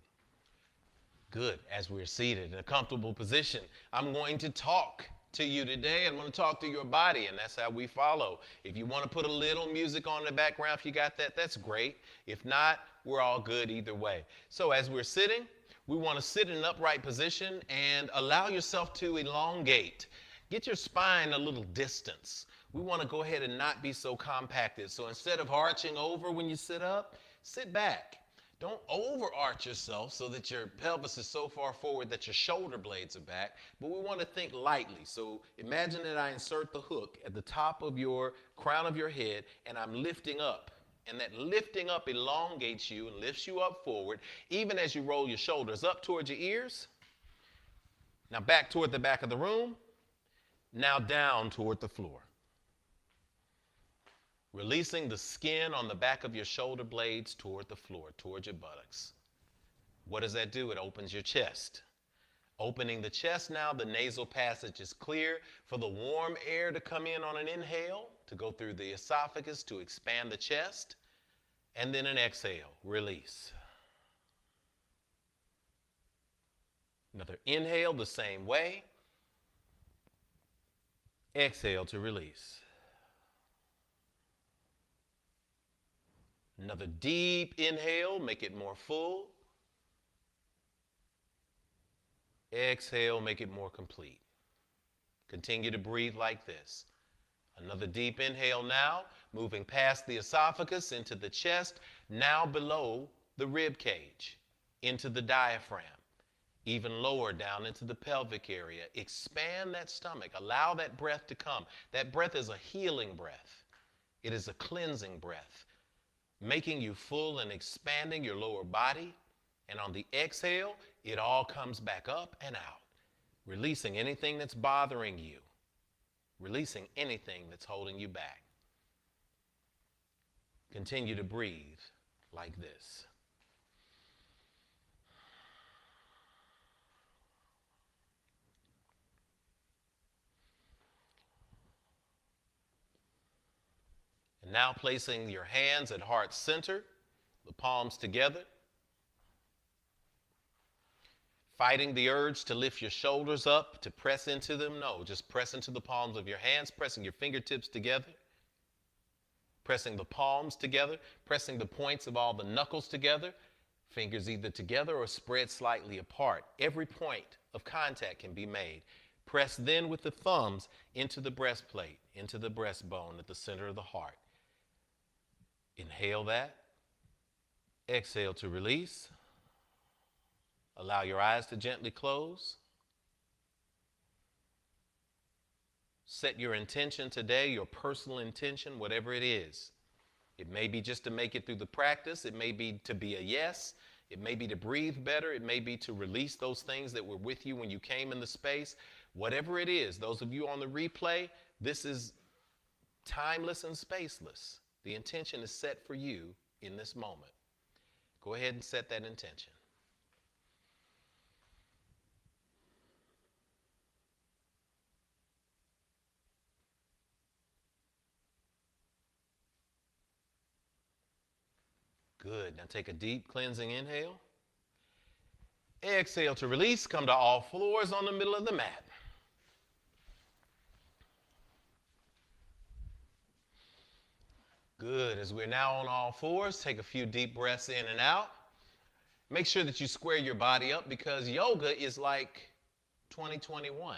Speaker 1: Good. As we're seated in a comfortable position, I'm going to talk to you today. I'm going to talk to your body, and that's how we follow. If you want to put a little music on in the background, if you got that, that's great. If not, we're all good either way. So as we're sitting, we want to sit in an upright position and allow yourself to elongate. Get your spine a little distance. We want to go ahead and not be so compacted. So instead of arching over when you sit up, sit back. Don't overarch yourself so that your pelvis is so far forward that your shoulder blades are back, but we want to think lightly. So imagine that I insert the hook at the top of your crown of your head and I'm lifting up. And that lifting up elongates you and lifts you up forward, even as you roll your shoulders up towards your ears. Now back toward the back of the room. Now down toward the floor. Releasing the skin on the back of your shoulder blades toward the floor, toward your buttocks. What does that do? It opens your chest. Opening the chest now, the nasal passage is clear for the warm air to come in on an inhale, to go through the esophagus to expand the chest, and then an exhale, release. Another inhale the same way. Exhale to release. Another deep inhale, make it more full. Exhale, make it more complete. Continue to breathe like this. Another deep inhale now, moving past the esophagus into the chest, now below the rib cage, into the diaphragm, even lower down into the pelvic area. Expand that stomach. Allow that breath to come. That breath is a healing breath. It is a cleansing breath, making you full and expanding your lower body. And on the exhale, it all comes back up and out, releasing anything that's bothering you, releasing anything that's holding you back. Continue to breathe like this. And now placing your hands at heart center, the palms together. Fighting the urge to lift your shoulders up, to press into them. No, just press into the palms of your hands, pressing your fingertips together. Pressing the palms together, pressing the points of all the knuckles together. Fingers either together or spread slightly apart. Every point of contact can be made. Press then with the thumbs into the breastplate, into the breastbone at the center of the heart. Inhale that. Exhale to release. Allow your eyes to gently close. Set your intention today, your personal intention, whatever it is. It may be just to make it through the practice. It may be to be a yes. It may be to breathe better. It may be to release those things that were with you when you came in the space. Whatever it is, those of you on the replay, this is timeless and spaceless. The intention is set for you in this moment. Go ahead and set that intention. Good. Now take a deep cleansing inhale. Exhale to release. Come to all fours on the middle of the mat. Good. As we're now on all fours, take a few deep breaths in and out. Make sure that you square your body up because yoga is like 2021.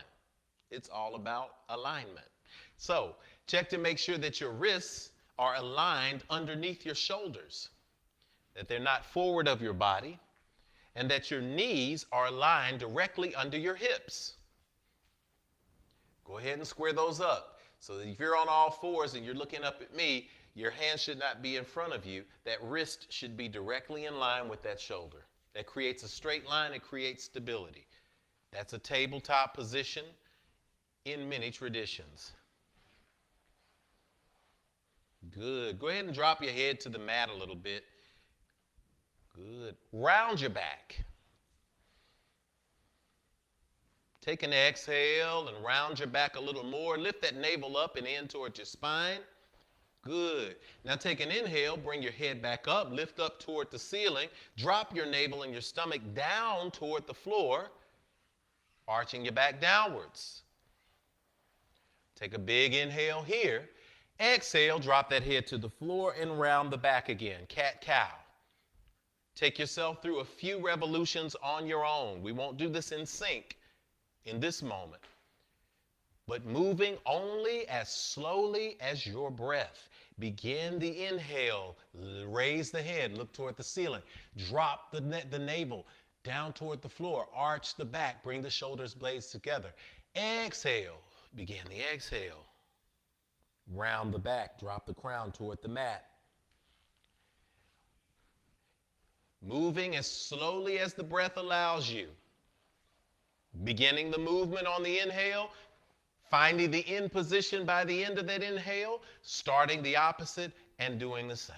Speaker 1: It's all about alignment. So check to make sure that your wrists are aligned underneath your shoulders, that they're not forward of your body, and that your knees are aligned directly under your hips. Go ahead and square those up. So that if you're on all fours and you're looking up at me, your hand should not be in front of you. That wrist should be directly in line with that shoulder. That creates a straight line. It creates stability. That's a tabletop position in many traditions. Good. Go ahead and drop your head to the mat a little bit. Good. Round your back. Take an exhale and round your back a little more. Lift that navel up and in towards your spine. Good. Now take an inhale, bring your head back up, lift up toward the ceiling, drop your navel and your stomach down toward the floor, arching your back downwards. Take a big inhale here. Exhale, drop that head to the floor and round the back again, cat-cow. Take yourself through a few revolutions on your own. We won't do this in sync in this moment, but moving only as slowly as your breath. Begin the inhale, raise the head, look toward the ceiling, drop the navel down toward the floor, arch the back, bring the shoulders blades together. Exhale, begin the exhale. Round the back, drop the crown toward the mat. Moving as slowly as the breath allows you. Beginning the movement on the inhale, finding the in position by the end of that inhale, starting the opposite and doing the same.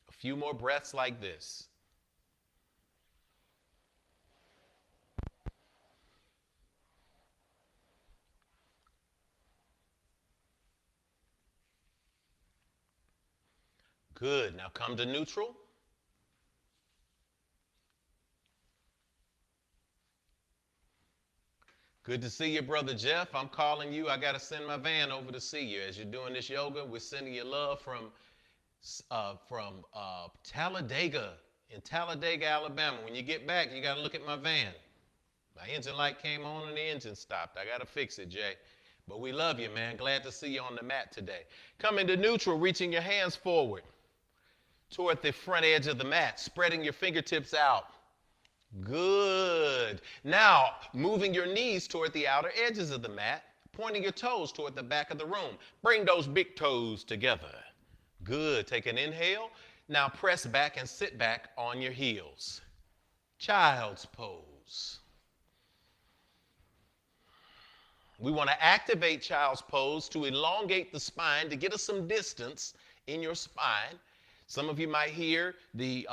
Speaker 1: A few more breaths like this. Good. Now come to neutral. Good to see you, Brother Jeff. I'm calling you. I got to send my van over to see you. As you're doing this yoga, we're sending you love from Talladega, in Talladega, Alabama. When you get back, you got to look at my van. My engine light came on and the engine stopped. I got to fix it, Jay. But we love you, man. Glad to see you on the mat today. Come into neutral, reaching your hands forward toward the front edge of the mat, spreading your fingertips out. Good. Now, moving your knees toward the outer edges of the mat, pointing your toes toward the back of the room. Bring those big toes together. Good. Take an inhale. Now press back and sit back on your heels. Child's pose. We want to activate child's pose to elongate the spine, to get us some distance in your spine. Some of you might hear the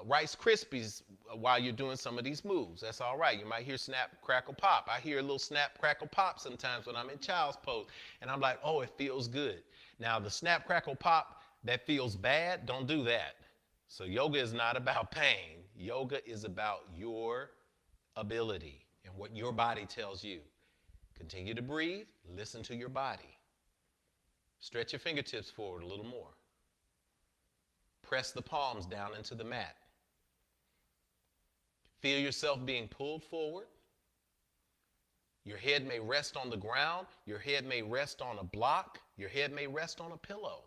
Speaker 1: Rice Krispies while you're doing some of these moves. That's all right. You might hear snap, crackle, pop. I hear a little snap, crackle, pop sometimes when I'm in child's pose. And I'm like, oh, it feels good. Now, the snap, crackle, pop that feels bad, don't do that. So yoga is not about pain. Yoga is about your ability and what your body tells you. Continue to breathe. Listen to your body. Stretch your fingertips forward a little more. Press the palms down into the mat. Feel yourself being pulled forward. Your head may rest on the ground. Your head may rest on a block. Your head may rest on a pillow.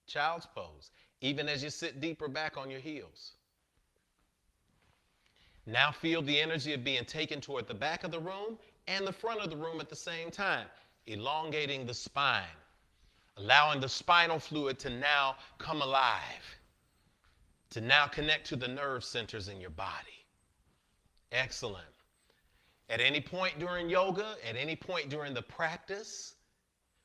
Speaker 1: Child's pose, even as you sit deeper back on your heels. Now feel the energy of being taken toward the back of the room and the front of the room at the same time, elongating the spine. Allowing the spinal fluid to now come alive, to now connect to the nerve centers in your body. Excellent. At any point during yoga, at any point during the practice,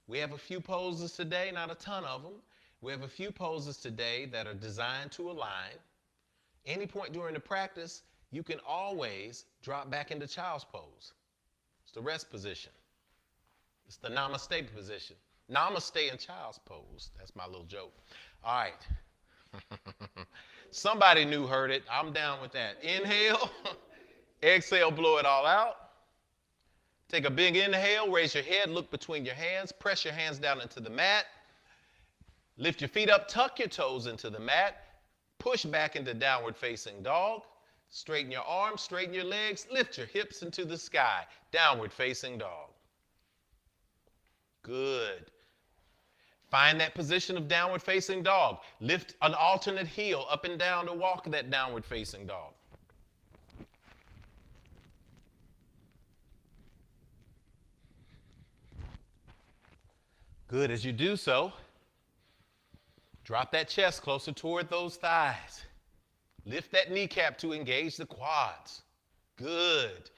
Speaker 1: we have a few poses today, not a ton of them. We have a few poses today that are designed to align. Any point during the practice, you can always drop back into child's pose. It's the rest position. It's the namaste position. Namaste in child's pose. That's my little joke. All right. Somebody new heard it. I'm down with that. Inhale. Exhale, blow it all out. Take a big inhale. Raise your head. Look between your hands. Press your hands down into the mat. Lift your feet up. Tuck your toes into the mat. Push back into downward facing dog. Straighten your arms. Straighten your legs. Lift your hips into the sky. Downward facing dog. Good. Find that position of downward facing dog. Lift an alternate heel up and down to walk that downward facing dog. Good. As you do so, drop that chest closer toward those thighs. Lift that kneecap to engage the quads. Good.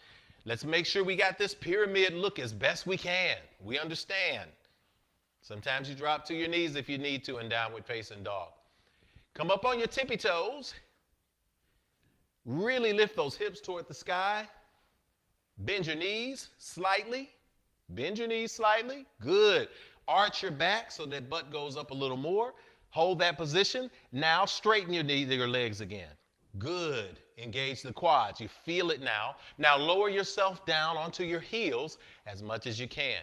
Speaker 1: Let's make sure we got this pyramid look as best we can. We understand. Sometimes you drop to your knees if you need to in downward facing dog. Come up on your tippy toes. Really lift those hips toward the sky. Bend your knees slightly. Bend your knees slightly. Good. Arch your back so that butt goes up a little more. Hold that position. Now straighten your knees, your legs again. Good. Engage the quads. You feel it now. Now lower yourself down onto your heels as much as you can.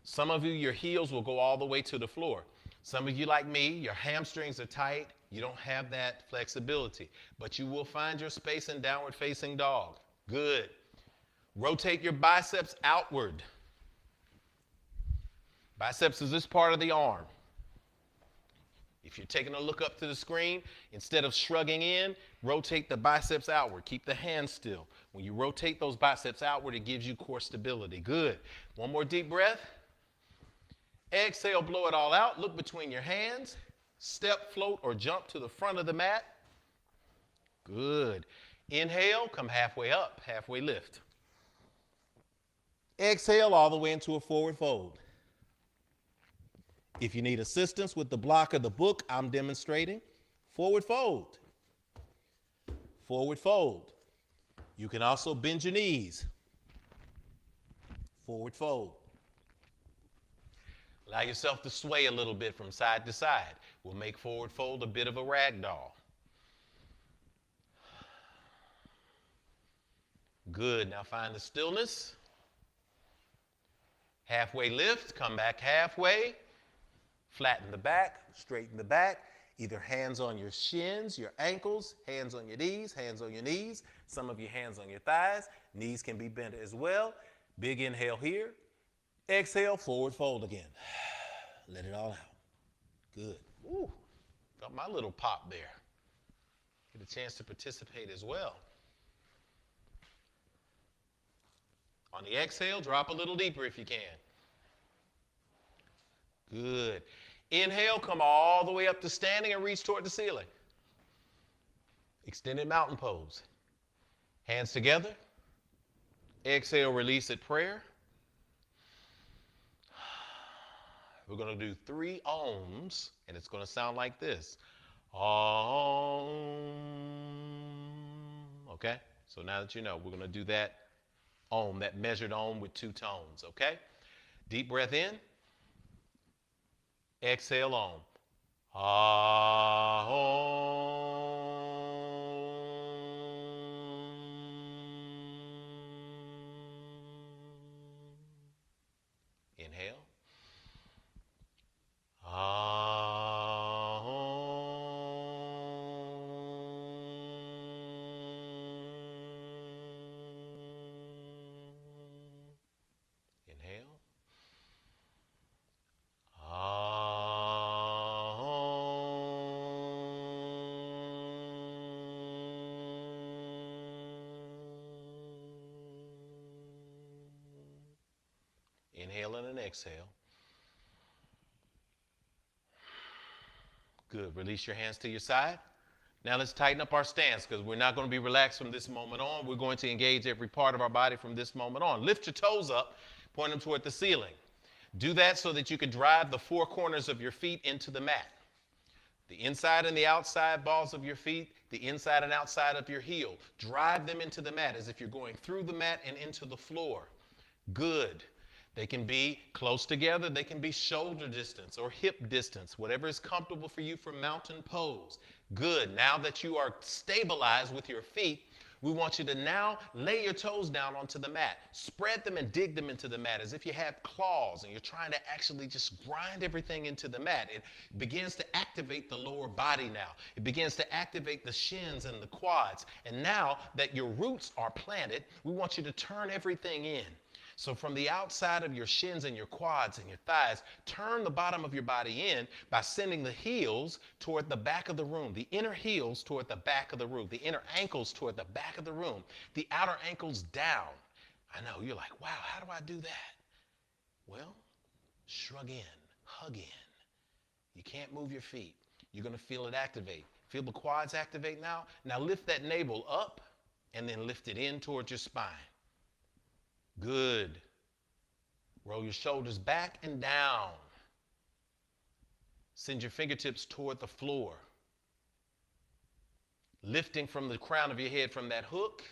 Speaker 1: Some of you, your heels will go all the way to the floor. Some of you, like me, your hamstrings are tight. You don't have that flexibility. But you will find your space in downward facing dog. Good. Rotate your biceps outward. Biceps is this part of the arm. If you're taking a look up to the screen, instead of shrugging in, rotate the biceps outward. Keep the hands still. When you rotate those biceps outward, it gives you core stability. Good. One more deep breath. Exhale, blow it all out. Look between your hands. Step, float, or jump to the front of the mat. Good. Inhale, come halfway up, halfway lift. Exhale all the way into a forward fold. If you need assistance with the block of the book I'm demonstrating, forward fold. Forward fold. You can also bend your knees. Forward fold. Allow yourself to sway a little bit from side to side. We'll make forward fold a bit of a rag doll. Good. Now find the stillness. Halfway lift. Come back halfway. Flatten the back. Straighten the back. Either hands on your shins, your ankles, hands on your knees, hands on your knees. Some of you hands on your thighs. Knees can be bent as well. Big inhale here. Exhale, forward fold again. Let it all out. Good. Ooh, got my little pop there. Get a chance to participate as well. On the exhale, drop a little deeper if you can. Good. Inhale, come all the way up to standing and reach toward the ceiling. Extended mountain pose. Hands together. Exhale, release at prayer. We're going to do 3 ohms, and it's going to sound like this. Om. Okay? So now that you know, we're going to do that ohm, that measured ohm with 2 tones. Okay? Deep breath in. Exhale, ohm. Inhale. Inhale. Inhale and an exhale. Good. Release your hands to your side. Now let's tighten up our stance because we're not going to be relaxed from this moment on. We're going to engage every part of our body from this moment on. Lift your toes up, point them toward the ceiling. Do that so that you can drive the 4 corners of your feet into the mat. The inside and the outside balls of your feet, the inside and outside of your heel. Drive them into the mat as if you're going through the mat and into the floor. Good. They can be close together. They can be shoulder distance or hip distance, whatever is comfortable for you for mountain pose. Good. Now that you are stabilized with your feet, we want you to now lay your toes down onto the mat. Spread them and dig them into the mat as if you have claws and you're trying to actually just grind everything into the mat. It begins to activate the lower body now. It begins to activate the shins and the quads. And now that your roots are planted, we want you to turn everything in. So from the outside of your shins and your quads and your thighs, turn the bottom of your body in by sending the heels toward the back of the room, the inner heels toward the back of the room, the inner ankles toward the back of the room, the outer ankles down. I know, you're like, wow, how do I do that? Well, shrug in, hug in. You can't move your feet. You're going to feel it activate. Feel the quads activate now? Now lift that navel up and then lift it in towards your spine. Good. Roll your shoulders back and down. Send your fingertips toward the floor. Lifting from the crown of your head from that hook,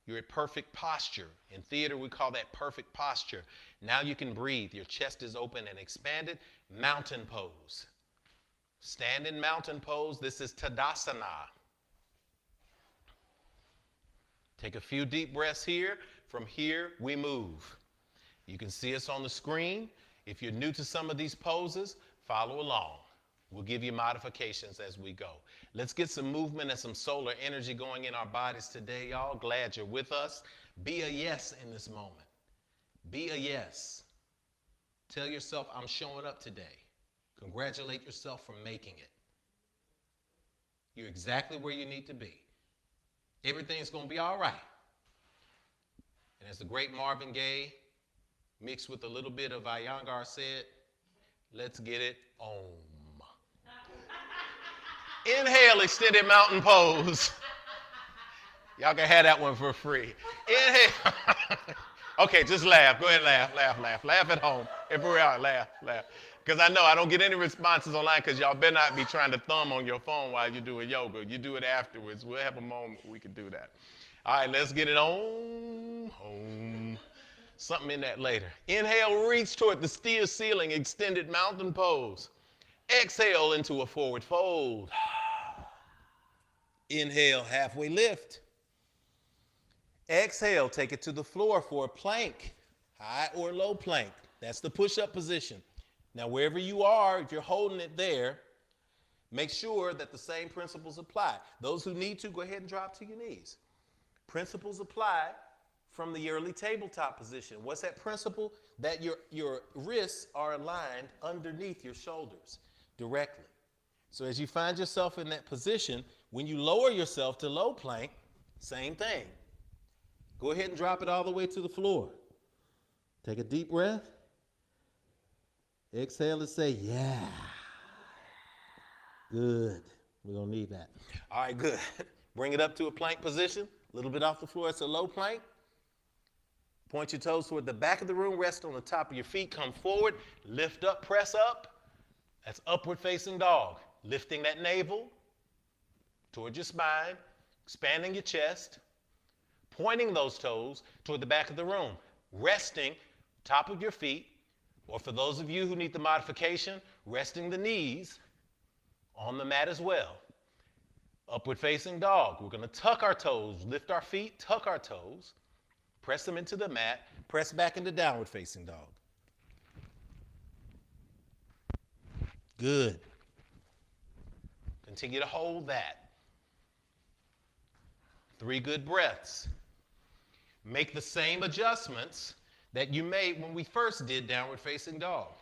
Speaker 1: you're at perfect posture. In theater, we call that perfect posture. Now you can breathe. Your chest is open and expanded. Mountain pose. Stand in mountain pose. This is Tadasana. Take a few deep breaths here. From here, we move. You can see us on the screen. If you're new to some of these poses, follow along. We'll give you modifications as we go. Let's get some movement and some solar energy going in our bodies today, y'all. Glad you're with us. Be a yes in this moment. Be a yes. Tell yourself, I'm showing up today. Congratulate yourself for making it. You're exactly where you need to be. Everything's going to be all right. And as the great Marvin Gaye mixed with a little bit of Iyengar said, let's get it on. Inhale, extended mountain pose. Y'all can have that one for free. Inhale. Okay, just laugh. Go ahead, laugh. Laugh at home. Everywhere out, laugh. Because I know I don't get any responses online because y'all better not be trying to thumb on your phone while you're doing yoga. You do it afterwards. We'll have a moment we can do that. All right, let's get it on. Home. Something in that later. Inhale, reach toward the steel ceiling, extended mountain pose. Exhale into a forward fold. Inhale, halfway lift. Exhale, take it to the floor for a plank, high or low plank. That's the push-up position. Now, wherever you are, if you're holding it there, make sure that the same principles apply. Those who need to, go ahead and drop to your knees. Principles apply from the early tabletop position. What's that principle? That your wrists are aligned underneath your shoulders directly. So as you find yourself in that position, when you lower yourself to low plank, same thing. Go ahead and drop it all the way to the floor. Take a deep breath. Exhale and say, yeah. Good. We're going to need that. All right, good. Bring it up to a plank position. A little bit off the floor. It's a low plank. Point your toes toward the back of the room. Rest on the top of your feet. Come forward. Lift up. Press up. That's upward facing dog. Lifting that navel toward your spine. Expanding your chest. Pointing those toes toward the back of the room. Resting top of your feet. Or for those of you who need the modification, resting the knees on the mat as well. Upward facing dog. We're going to tuck our toes, lift our feet, tuck our toes, press them into the mat, press back into downward facing dog. Good. Continue to hold that. 3 good breaths. Make the same adjustments that you made when we first did downward facing dog.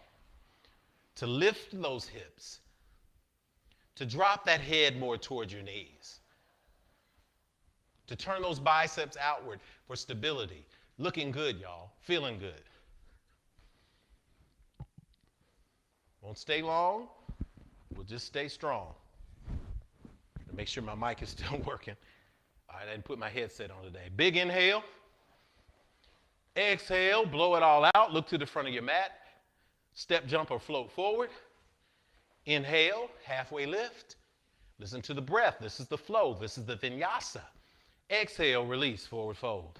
Speaker 1: To lift those hips. To drop that head more toward your knees. To turn those biceps outward for stability. Looking good, y'all. Feeling good. Won't stay long. We'll just stay strong. And make sure my mic is still working. All right, I didn't put my headset on today. Big inhale. Exhale, blow it all out. Look to the front of your mat. Step, jump, or float forward. Inhale, halfway lift. Listen to the breath. This is the flow. This is the vinyasa. Exhale, release, forward fold.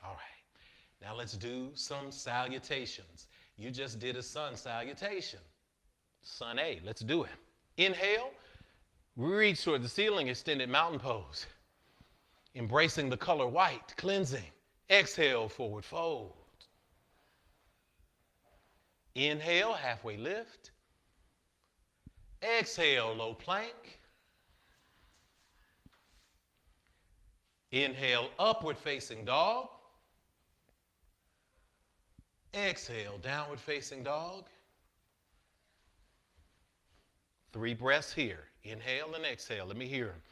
Speaker 1: All right. Now let's do some salutations. You just did a sun salutation. Sun A. Let's do it. Inhale. Reach toward the ceiling, extended mountain pose. Embracing the color white, cleansing. Exhale, forward fold. Inhale, halfway lift. Exhale, low plank. Inhale, upward facing dog. Exhale, downward facing dog. 3 breaths here. Inhale and exhale. Let me hear them.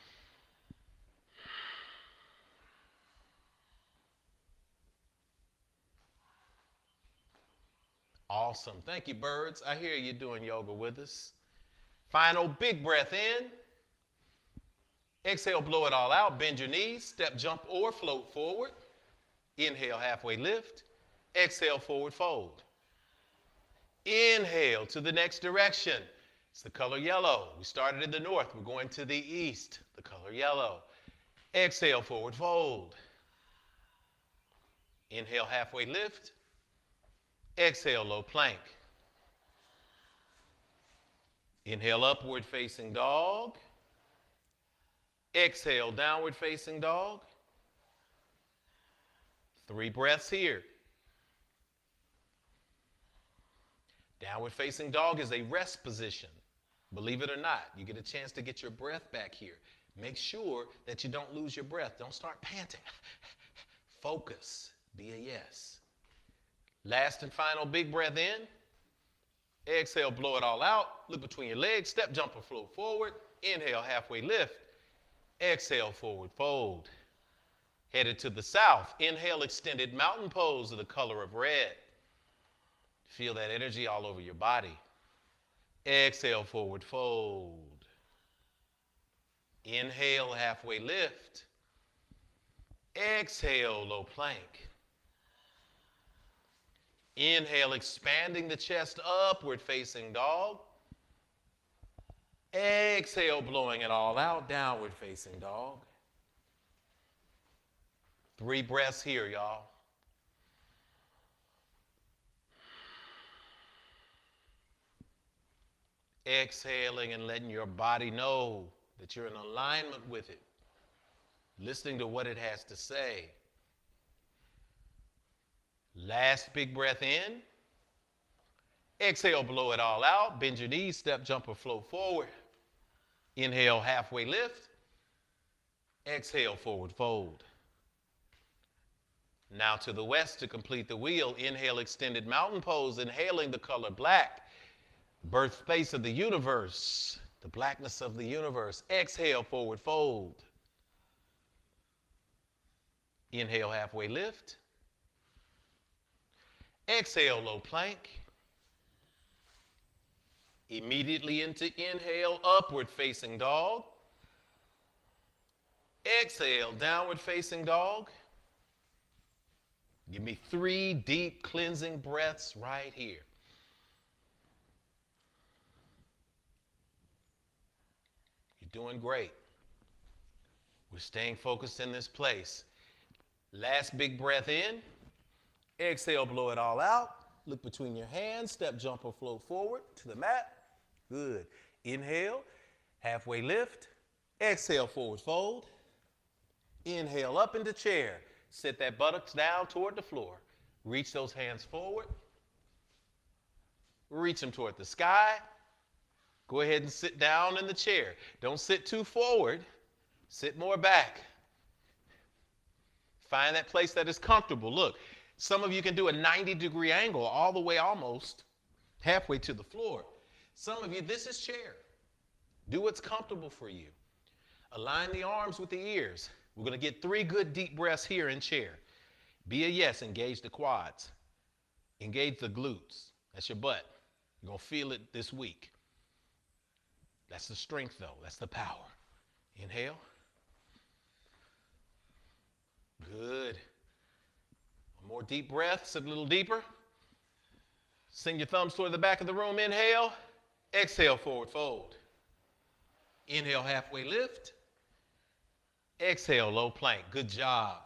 Speaker 1: Awesome. Thank you, birds. I hear you doing yoga with us. Final big breath in. Exhale, blow it all out. Bend your knees, step, jump, or float forward. Inhale, halfway lift. Exhale, forward fold. Inhale to the next direction. It's the color yellow. We started in the north. We're going to the east. The color yellow. Exhale, forward fold. Inhale, halfway lift. Exhale, low plank. Inhale, upward facing dog. Exhale, downward facing dog. 3 breaths here. Downward facing dog is a rest position. Believe it or not, you get a chance to get your breath back here. Make sure that you don't lose your breath. Don't start panting. Focus. Be a yes. Last and final big breath in. Exhale, blow it all out. Look between your legs. Step, jump, or float forward. Inhale, halfway lift. Exhale, forward fold. Headed to the south. Inhale, extended mountain pose of the color of red. Feel that energy all over your body. Exhale, forward fold. Inhale, halfway lift. Exhale, low plank. Inhale, expanding the chest, upward facing dog. Exhale, blowing it all out, downward facing dog. 3 breaths here, y'all. Exhaling and letting your body know that you're in alignment with it. Listening to what it has to say. Last big breath in. Exhale, blow it all out. Bend your knees, step, jump, or float forward. Inhale, halfway lift. Exhale, forward fold. Now to the west to complete the wheel. Inhale, extended mountain pose, inhaling the color black. Birthplace of the universe, the blackness of the universe. Exhale, forward fold. Inhale, halfway lift. Exhale, low plank. Immediately into inhale, upward facing dog. Exhale, downward facing dog. Give me 3 deep cleansing breaths right here. You're doing great. We're staying focused in this place. Last big breath in. Exhale, blow it all out. Look between your hands, step, jump, or float forward to the mat. Good. Inhale, halfway lift. Exhale, forward fold. Inhale, up into chair. Sit that buttocks down toward the floor. Reach those hands forward. Reach them toward the sky. Go ahead and sit down in the chair. Don't sit too forward. Sit more back. Find that place that is comfortable. Look, some of you can do a 90-degree angle all the way almost halfway to the floor. Some of you, this is chair. Do what's comfortable for you. Align the arms with the ears. We're going to get 3 good deep breaths here in chair. Be a yes. Engage the quads. Engage the glutes. That's your butt. You're going to feel it this week. That's the strength, though. That's the power. Inhale. Good. One more deep breath. Sit a little deeper. Send your thumbs toward the back of the room. Inhale. Exhale, forward fold. Inhale, halfway lift. Exhale, low plank. Good job.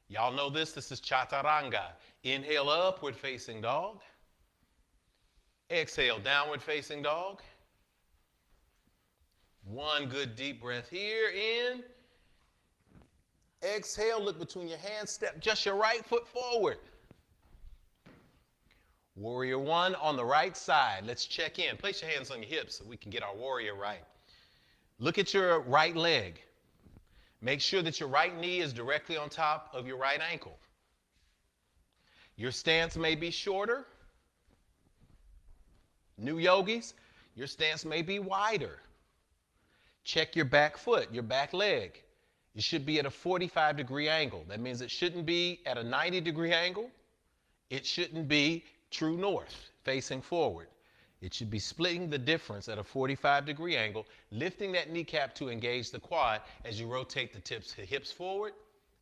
Speaker 1: Y'all know this. This is chaturanga. Inhale, upward facing dog. Exhale, downward facing dog. 1 good deep breath here. In. Exhale, look between your hands. Step just your right foot forward. Warrior 1 on the right side. Let's check in. Place your hands on your hips so we can get our warrior right. Look at your right leg. Make sure that your right knee is directly on top of your right ankle. Your stance may be shorter. New yogis, your stance may be wider. Check your back foot, your back leg. It should be at a 45-degree angle. That means it shouldn't be at a 90-degree angle. It shouldn't be true north, facing forward. It should be splitting the difference at a 45-degree angle, lifting that kneecap to engage the quad as you rotate the hips forward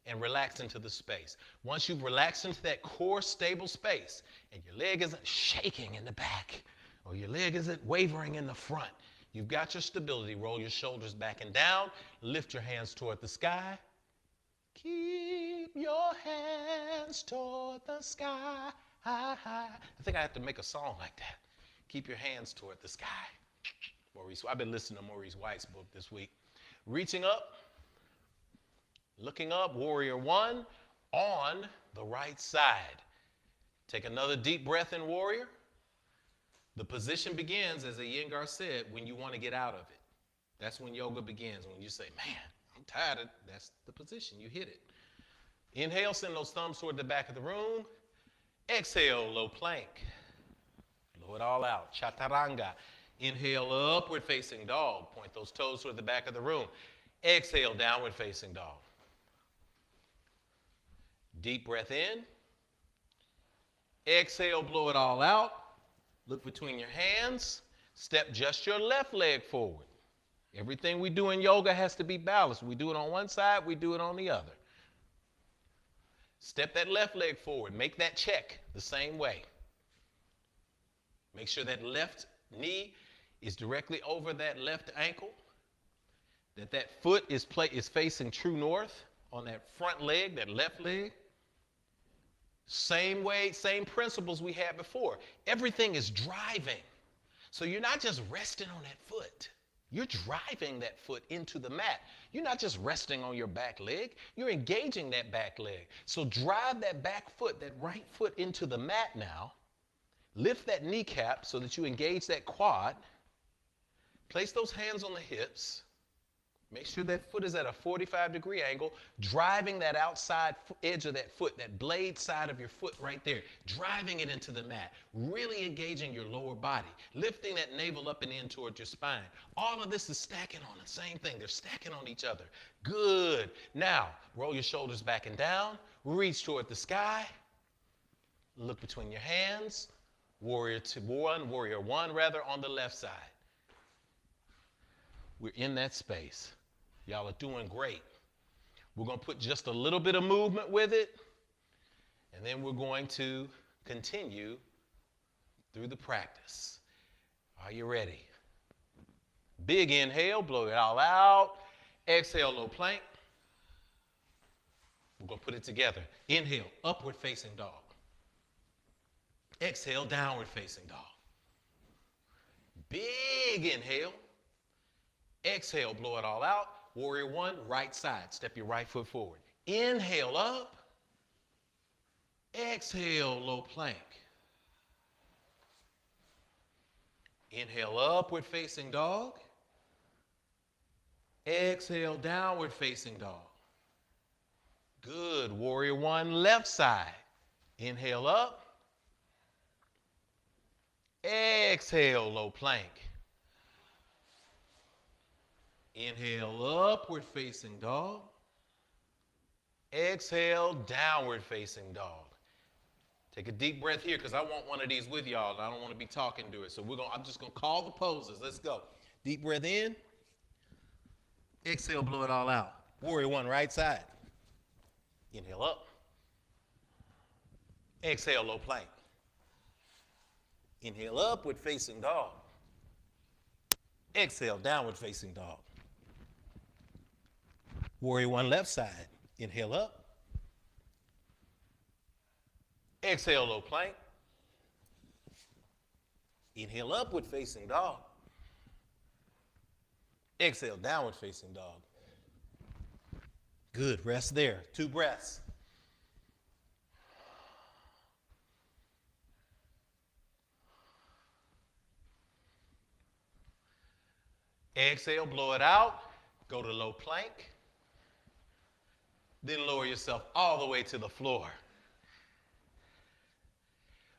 Speaker 1: and relax into the space. Once you've relaxed into that core stable space and your leg isn't shaking in the back or your leg isn't wavering in the front, you've got your stability. Roll your shoulders back and down. Lift your hands toward the sky. Keep your hands toward the sky. I think I have to make a song like that. Keep your hands toward the sky. Maurice, I've been listening to Maurice White's book this week. Reaching up, looking up, warrior one, on the right side. Take another deep breath in, warrior. The position begins, as Iyengar said, when you want to get out of it. That's when yoga begins, when you say, man, I'm tired of, that's the position, you hit it. Inhale, send those thumbs toward the back of the room. Exhale, low plank. Blow it all out, chaturanga. Inhale, upward facing dog. Point those toes toward the back of the room. Exhale, downward facing dog. Deep breath in. Exhale, blow it all out. Look between your hands. Step just your left leg forward. Everything we do in yoga has to be balanced. We do it on one side, we do it on the other. Step that left leg forward. Make that check the same way. Make sure that left knee is directly over that left ankle. That foot is facing true north on that front leg, that left leg. Same way, same principles we had before. Everything is driving. So you're not just resting on that foot. You're driving that foot into the mat. You're not just resting on your back leg. You're engaging that back leg. So drive that back foot, that right foot into the mat now. Lift that kneecap so that you engage that quad. Place those hands on the hips. Make sure that foot is at a 45-degree angle, driving that outside edge of that foot, that blade side of your foot right there, driving it into the mat, really engaging your lower body, lifting that navel up and in towards your spine. All of this is stacking on the same thing. They're stacking on each other. Good. Now, roll your shoulders back and down. Reach toward the sky. Look between your hands. Warrior one, on the left side. We're in that space. Y'all are doing great. We're going to put just a little bit of movement with it, and then we're going to continue through the practice. Are you ready? Big inhale, blow it all out. Exhale, low plank. We're going to put it together. Inhale, upward facing dog. Exhale, downward facing dog. Big inhale. Exhale, blow it all out. Warrior one, right side. Step your right foot forward. Inhale up. Exhale, low plank. Inhale, upward facing dog. Exhale, downward facing dog. Good. Warrior one, left side. Inhale up. Exhale, low plank. Inhale, upward facing dog. Exhale, downward facing dog. Take a deep breath here because I want one of these with y'all and I don't want to be talking to it. So I'm just going to call the poses. Let's go. Deep breath in. Exhale, blow it all out. Warrior one, right side. Inhale up. Exhale, low plank. Inhale, upward facing dog. Exhale, downward facing dog. Warrior one, left side. Inhale up. Exhale, low plank. Inhale, upward facing dog. Exhale, downward facing dog. Good, rest there. 2 breaths. Exhale, blow it out. Go to low plank. Then lower yourself all the way to the floor.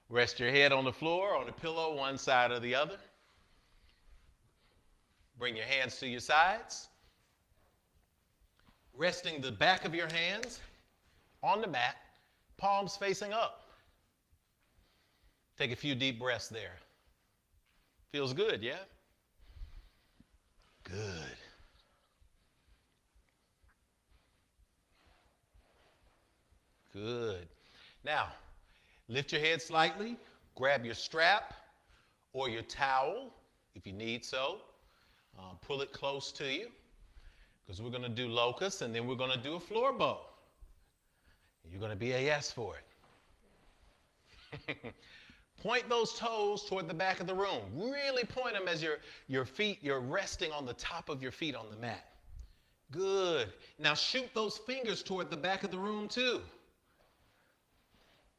Speaker 1: Rest your head on the floor, on the pillow, one side or the other. Bring your hands to your sides. Resting the back of your hands on the mat, palms facing up. Take a few deep breaths there. Feels good, yeah? Good. Good. Now, lift your head slightly, grab your strap or your towel if you need so. Pull it close to you because we're going to do locust and then we're going to do a floor bow. You're going to be a yes for it. Point those toes toward the back of the room. Really point them as your feet, you're resting on the top of your feet on the mat. Good. Now shoot those fingers toward the back of the room too.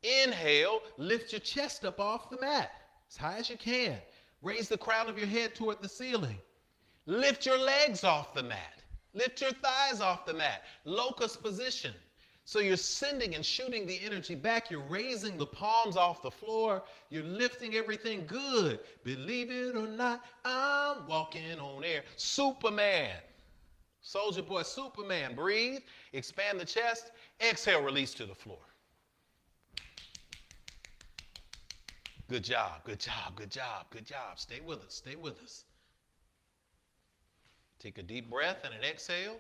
Speaker 1: Inhale, lift your chest up off the mat as high as you can. Raise the crown of your head toward the ceiling. Lift your legs off the mat. Lift your thighs off the mat. Locust position. So you're sending and shooting the energy back. You're raising the palms off the floor. You're lifting everything good. Believe it or not, I'm walking on air. Superman. Soldier boy, Superman. Breathe. Expand the chest. Exhale, release to the floor. Good job, good job, good job, good job. Stay with us, stay with us. Take a deep breath and an exhale.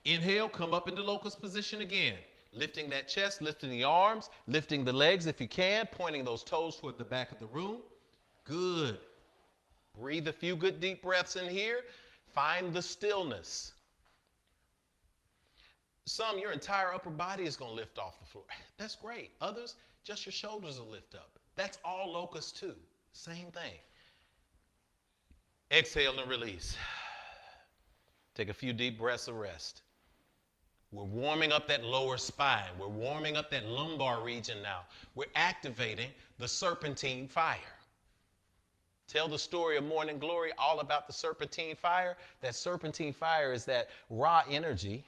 Speaker 1: Inhale, come up into locust position again. Lifting that chest, lifting the arms, lifting the legs if you can, pointing those toes toward the back of the room. Good. Breathe a few good deep breaths in here. Find the stillness. Some, your entire upper body is going to lift off the floor. That's great. Others, just your shoulders will lift up. That's all locust too. Same thing. Exhale and release. Take a few deep breaths of rest. We're warming up that lower spine. We're warming up that lumbar region now. We're activating the serpentine fire. Tell the story of Morning Glory all about the serpentine fire. That serpentine fire is that raw energy,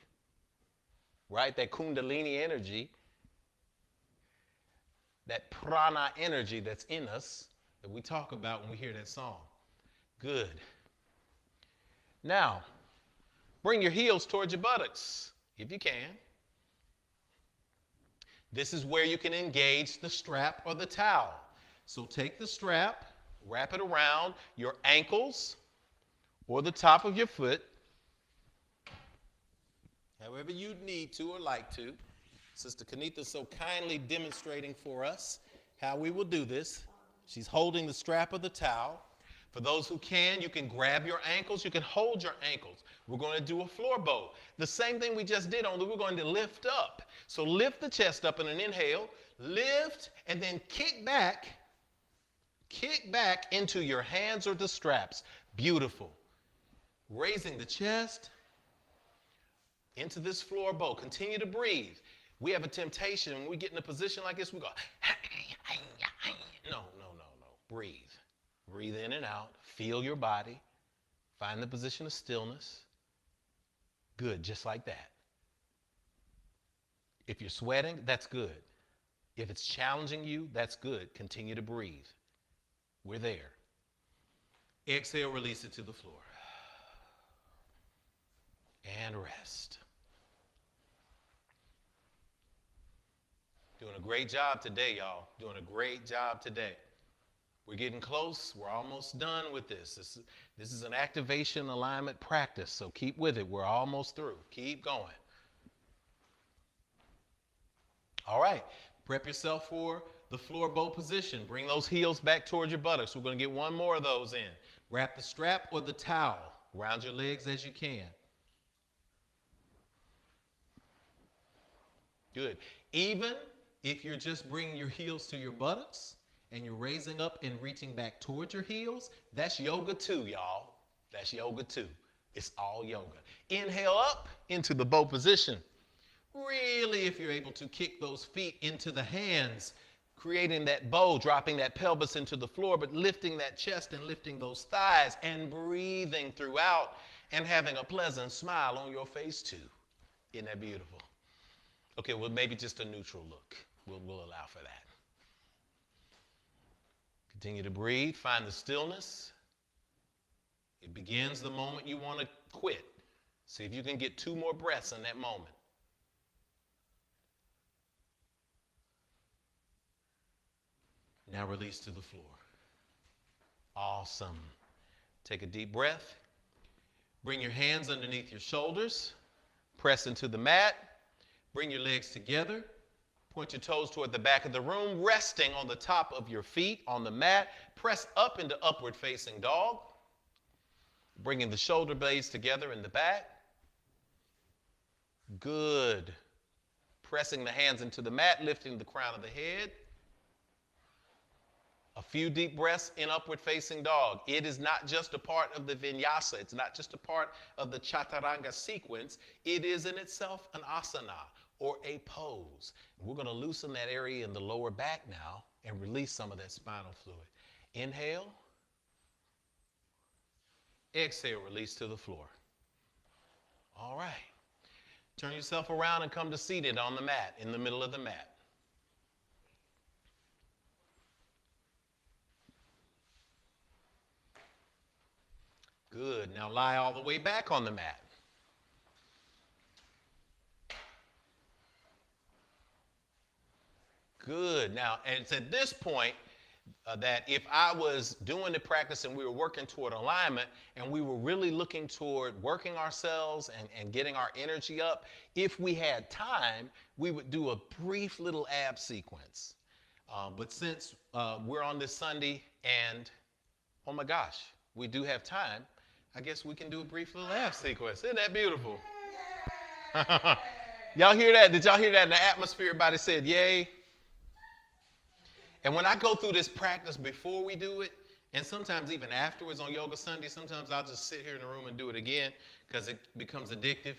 Speaker 1: right? That kundalini energy, that prana energy that's in us that we talk about when we hear that song. Good. Now, bring your heels towards your buttocks, if you can. This is where you can engage the strap or the towel. So take the strap, wrap it around your ankles or the top of your foot, however you need to or like to. Sister Kanitha so kindly demonstrating for us how we will do this. She's holding the strap of the towel. For those who can, you can grab your ankles. You can hold your ankles. We're going to do a floor bow. The same thing we just did, only we're going to lift up. So lift the chest up in an inhale. Lift and then kick back. Kick back into your hands or the straps. Beautiful. Raising the chest into this floor bow. Continue to breathe. We have a temptation when we get in a position like this, we go, no. Breathe. Breathe in and out. Feel your body. Find the position of stillness. Good, just like that. If you're sweating, that's good. If it's challenging you, that's good. Continue to breathe. We're there. Exhale, release it to the floor. And rest. Doing a great job today, y'all. Doing a great job today. We're getting close. We're almost done with this. This is an activation alignment practice, so keep with it. We're almost through. Keep going. All right. Prep yourself for the floor bow position. Bring those heels back towards your buttocks. We're going to get one more of those in. Wrap the strap or the towel around your legs as you can. Good. Even if you're just bringing your heels to your buttocks and you're raising up and reaching back towards your heels, that's yoga too, y'all. That's yoga too. It's all yoga. Inhale up into the bow position. Really, if you're able to kick those feet into the hands, creating that bow, dropping that pelvis into the floor, but lifting that chest and lifting those thighs and breathing throughout and having a pleasant smile on your face too. Isn't that beautiful? Okay, well, maybe just a neutral look. We'll allow for that. Continue to breathe. Find the stillness. It begins the moment you want to quit. See if you can get 2 more breaths in that moment. Now release to the floor. Awesome. Take a deep breath. Bring your hands underneath your shoulders. Press into the mat. Bring your legs together. Point your toes toward the back of the room, resting on the top of your feet on the mat. Press up into upward facing dog. Bringing the shoulder blades together in the back. Good. Pressing the hands into the mat, lifting the crown of the head. A few deep breaths in upward facing dog. It is not just a part of the vinyasa. It's not just a part of the chaturanga sequence. It is in itself an asana or a pose. We're going to loosen that area in the lower back now and release some of that spinal fluid. Inhale. Exhale, release to the floor. All right. Turn yourself around and come to seated on the mat, in the middle of the mat. Good. Now lie all the way back on the mat. Good. Now, and it's at this point that if I was doing the practice and we were working toward alignment and we were really looking toward working ourselves and getting our energy up, if we had time, we would do a brief little ab sequence. But since we're on this Sunday and, oh my gosh, we do have time, I guess we can do a brief little ab sequence. Isn't that beautiful? Y'all hear that? Did y'all hear that in the atmosphere? Everybody said, yay. And when I go through this practice before we do it, and sometimes even afterwards on Yoga Sunday, sometimes I'll just sit here in the room and do it again because it becomes addictive.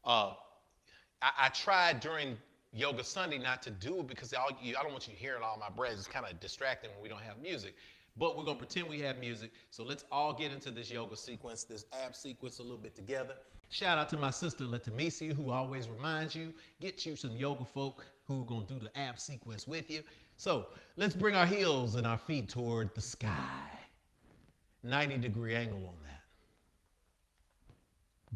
Speaker 1: I tried during Yoga Sunday not to do it because I don't want you hearing all my breaths. It's kind of distracting when we don't have music. But we're going to pretend we have music. So let's all get into this yoga sequence, this ab sequence a little bit together. Shout out to my sister, Latamisi, who always reminds you, get you some yoga folk who are going to do the ab sequence with you. So let's bring our heels and our feet toward the sky. 90-degree angle on that.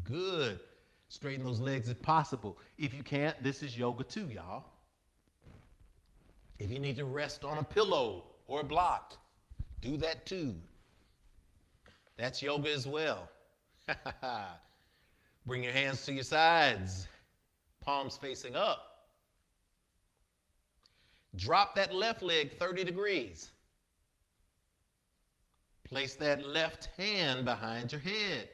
Speaker 1: Good. Straighten those legs if possible. If you can't, this is yoga too, y'all. If you need to rest on a pillow or a block, do that too. That's yoga as well. Bring your hands to your sides. Palms facing up. Drop that left leg 30 degrees. Place that left hand behind your head.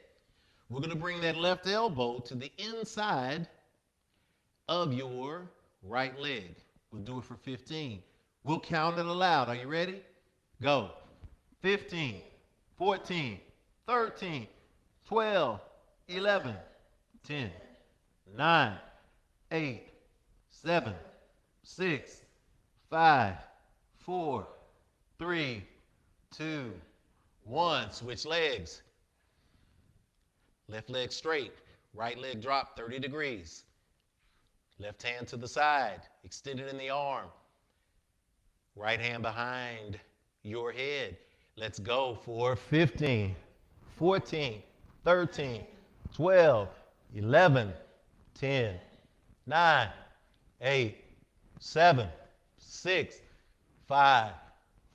Speaker 1: We're going to bring that left elbow to the inside of your right leg. We'll do it for 15. We'll count it aloud. Are you ready? Go. 15, 14, 13, 12, 11, 10, 9, 8, 7, 6, 5, 4, 3, 2, 1. Switch legs. Left leg straight. Right leg drop 30 degrees. Left hand to the side. Extended in the arm. Right hand behind your head. Let's go for 15, 14, 13, 12, 11, 10, 9, 8, 7, 6, 5,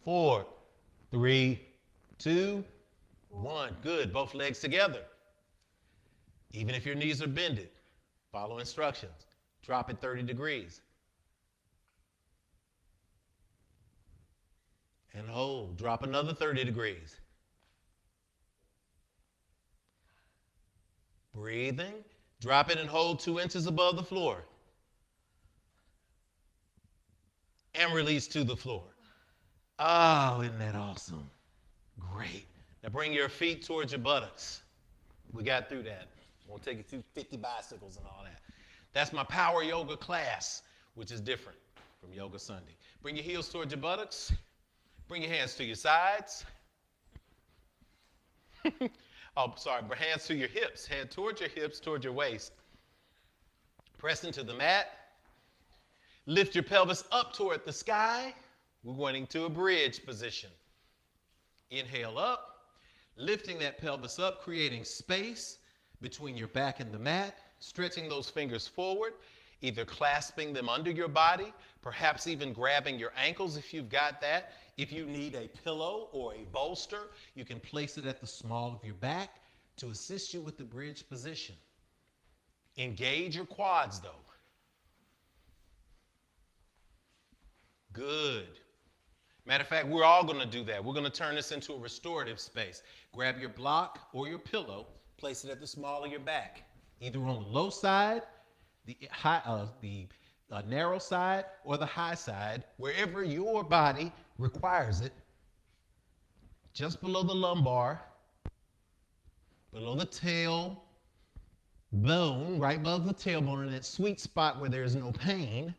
Speaker 1: 4, 3, 2, 1. Good. Both legs together. Even if your knees are bended, follow instructions. Drop it 30 degrees. And hold. Drop another 30 degrees. Breathing. Drop it and hold 2 inches above the floor. And release to the floor. Oh, isn't that awesome? Great. Now bring your feet towards your buttocks. We got through that. We'll take you through 50 bicycles and all that. That's my power yoga class, which is different from Yoga Sunday. Bring your heels towards your buttocks. Bring your hands to your sides. Oh, sorry, but hands to your hips. Head towards your hips, towards your waist. Press into the mat. Lift your pelvis up toward the sky. We're going into a bridge position. Inhale up, lifting that pelvis up, creating space between your back and the mat, stretching those fingers forward. either clasping them under your body, perhaps even grabbing your ankles if you've got that. If you need a pillow or a bolster, you can place it at the small of your back to assist you with the bridge position. Engage your quads though. Good. Matter of fact, we're all going to do that. We're going to turn this into a restorative space. Grab your block or your pillow, place it at the small of your back, either on the low side, the narrow side, or the high side, wherever your body requires it. Just below the lumbar, below the tail bone, right above the tailbone, in that sweet spot where there's no pain.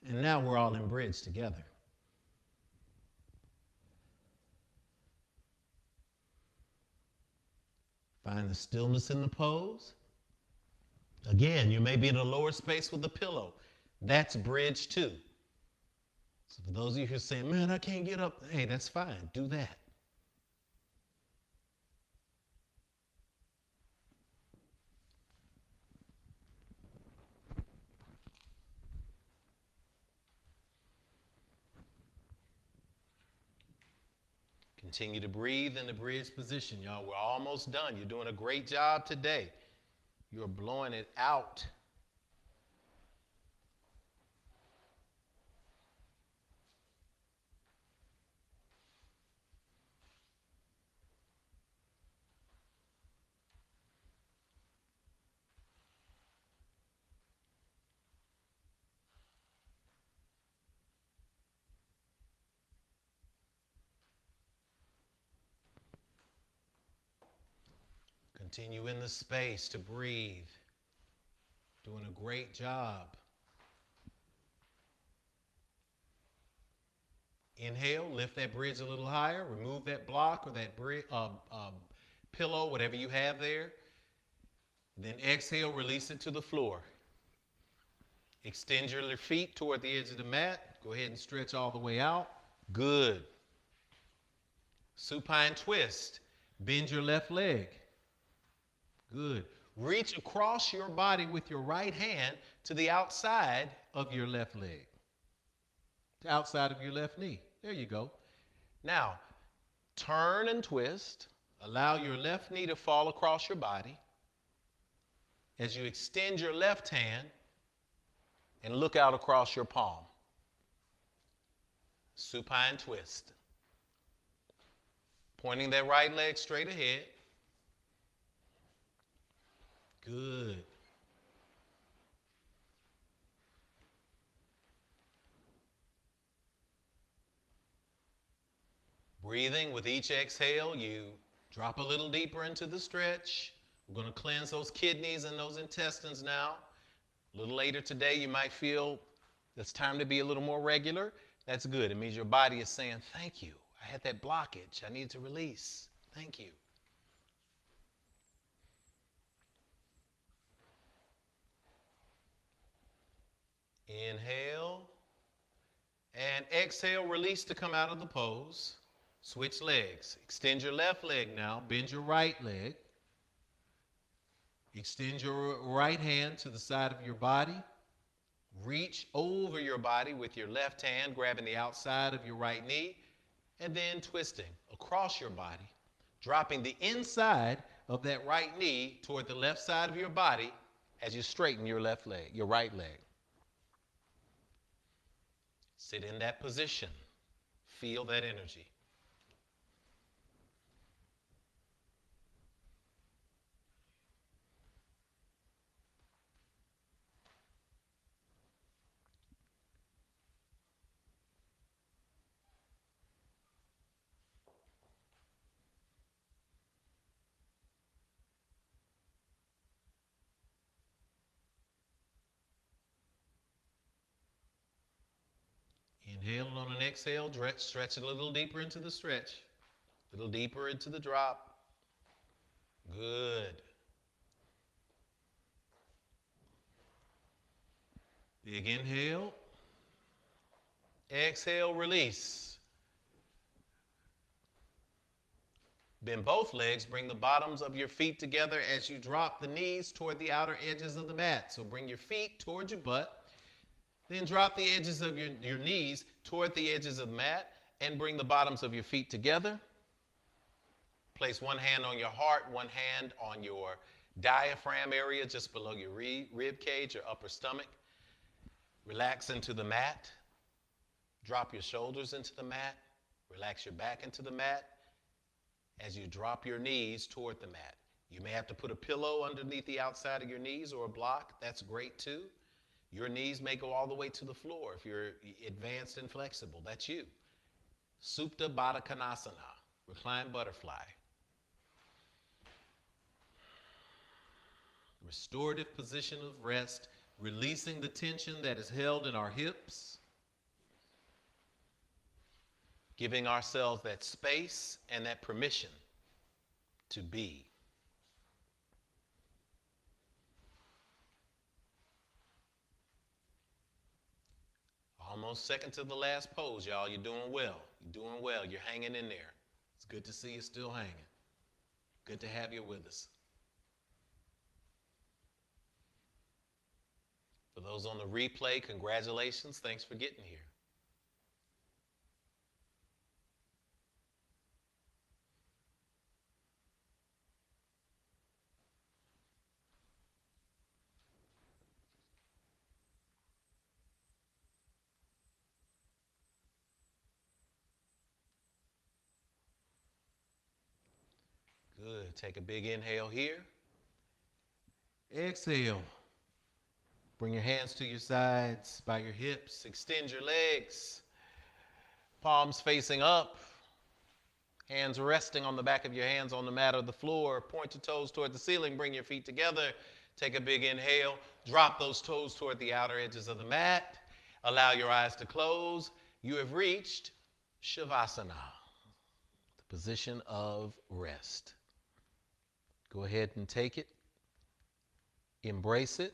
Speaker 1: And now we're all in bridge together. Find the stillness in the pose. Again, you may be in a lower space with a pillow. That's bridge too. So for those of you who are saying, man, I can't get up, hey, that's fine. Do that. Continue to breathe in the bridge position, y'all. We're almost done. You're doing a great job today. You're blowing it out. Continue in the space to breathe. Doing a great job. Inhale, lift that bridge a little higher. Remove that block or that pillow, whatever you have there. Then exhale, release it to the floor. Extend your feet toward the edge of the mat. Go ahead and stretch all the way out. Good. Supine twist. Bend your left leg. Good. Reach across your body with your right hand to the outside of your left leg. The outside of your left knee. There you go. Now, turn and twist. Allow your left knee to fall across your body as you extend your left hand and look out across your palm. Supine twist. Pointing that right leg straight ahead. Good. Breathing with each exhale, you drop a little deeper into the stretch. We're going to cleanse those kidneys and those intestines now. A little later today, you might feel it's time to be a little more regular. That's good. It means your body is saying, thank you. I had that blockage. I needed to release. Thank you. Inhale. And exhale, release to come out of the pose. Switch legs. Extend your left leg now. Bend your right leg. Extend your right hand to the side of your body. Reach over your body with your left hand, grabbing the outside of your right knee, and then twisting across your body, dropping the inside of that right knee toward the left side of your body as you straighten your left leg, your right leg. Sit in that position. Feel that energy. Inhale on an exhale, stretch it a little deeper into the stretch, a little deeper into the drop. Good. Big inhale. Exhale, release. Bend both legs. Bring the bottoms of your feet together as you drop the knees toward the outer edges of the mat. So bring your feet toward your butt. Then drop the edges of your knees toward the edges of the mat and bring the bottoms of your feet together. Place one hand on your heart, one hand on your diaphragm area just below your rib cage or upper stomach. Relax into the mat. Drop your shoulders into the mat. Relax your back into the mat as you drop your knees toward the mat. You may have to put a pillow underneath the outside of your knees or a block. That's great too. Your knees may go all the way to the floor if you're advanced and flexible. That's you. Supta Baddha Konasana, reclined butterfly. Restorative position of rest, releasing the tension that is held in our hips, giving ourselves that space and that permission to be. Almost second to the last pose, y'all. You're doing well. You're doing well. You're hanging in there. It's good to see you still hanging. Good to have you with us. For those on the replay, congratulations. Thanks for getting here. Good. Take a big inhale here. Exhale. Bring your hands to your sides, by your hips. Extend your legs. Palms facing up. Hands resting on the back of your hands on the mat or the floor. Point your toes toward the ceiling. Bring your feet together. Take a big inhale. Drop those toes toward the outer edges of the mat. Allow your eyes to close. You have reached Shavasana, the position of rest. Go ahead and take it. Embrace it.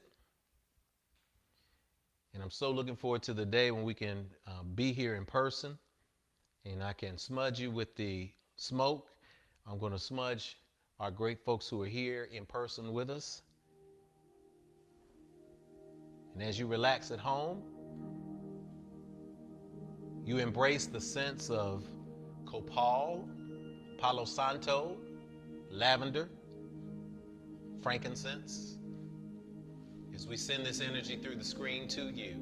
Speaker 1: And I'm so looking forward to the day when we can be here in person and I can smudge you with the smoke. I'm going to smudge our great folks who are here in person with us. And as you relax at home, you embrace the sense of copal, palo santo, lavender, frankincense, as we send this energy through the screen to you.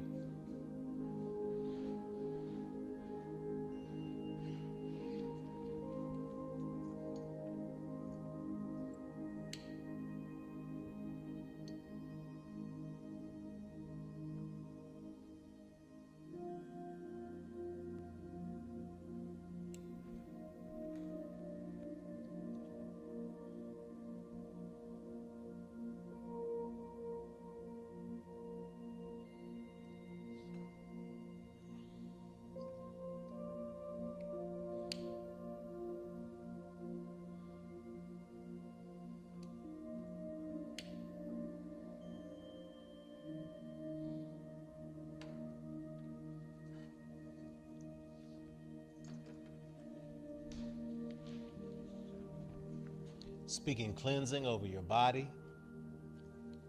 Speaker 1: Speaking cleansing over your body,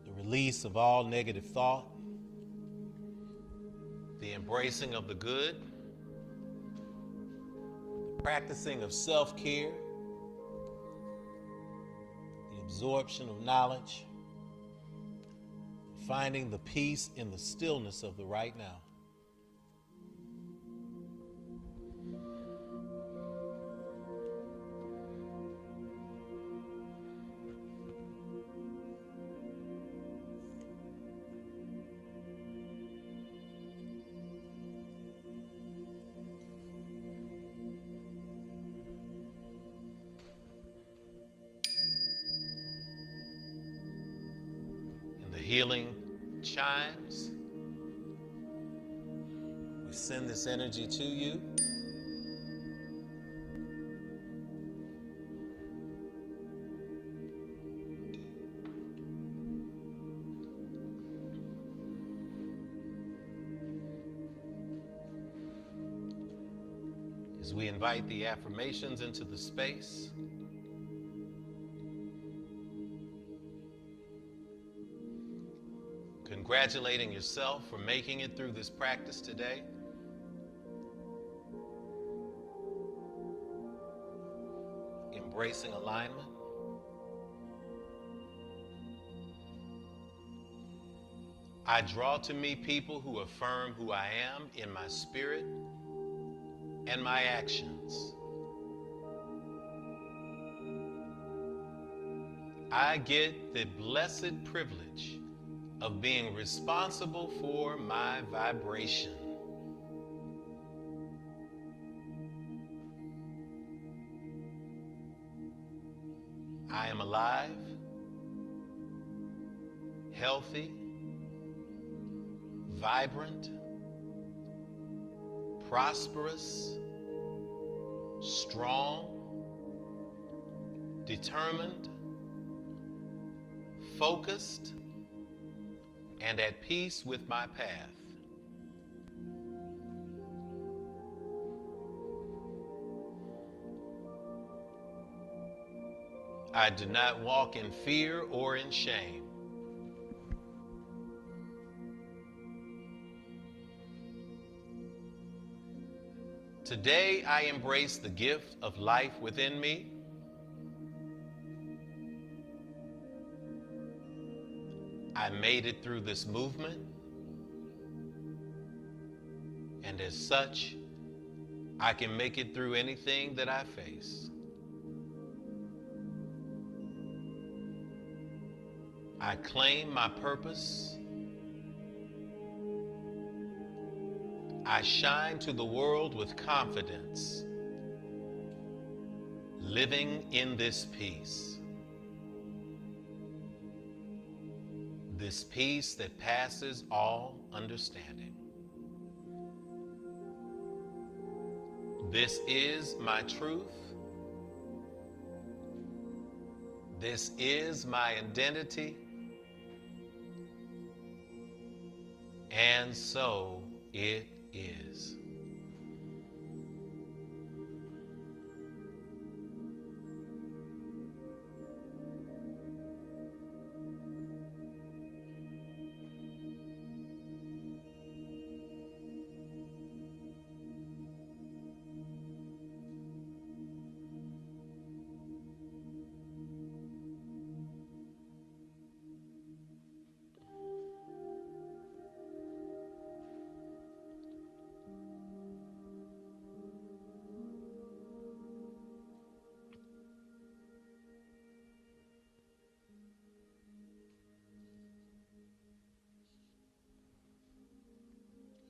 Speaker 1: the release of all negative thought, the embracing of the good, the practicing of self-care, the absorption of knowledge, finding the peace in the stillness of the right now. Healing chimes. We send this energy to you. As we invite the affirmations into the space, congratulating yourself for making it through this practice today. Embracing alignment. I draw to me people who affirm who I am in my spirit and my actions. I get the blessed privilege of being responsible for my vibration. I am alive, healthy, vibrant, prosperous, strong, determined, focused, and at peace with my path. I do not walk in fear or in shame. Today, I embrace the gift of life within me. I made it through this movement, and as such, I can make it through anything that I face. I claim my purpose. I shine to the world with confidence, living in this peace. This peace that passes all understanding. This is my truth. This is my identity. And so it is.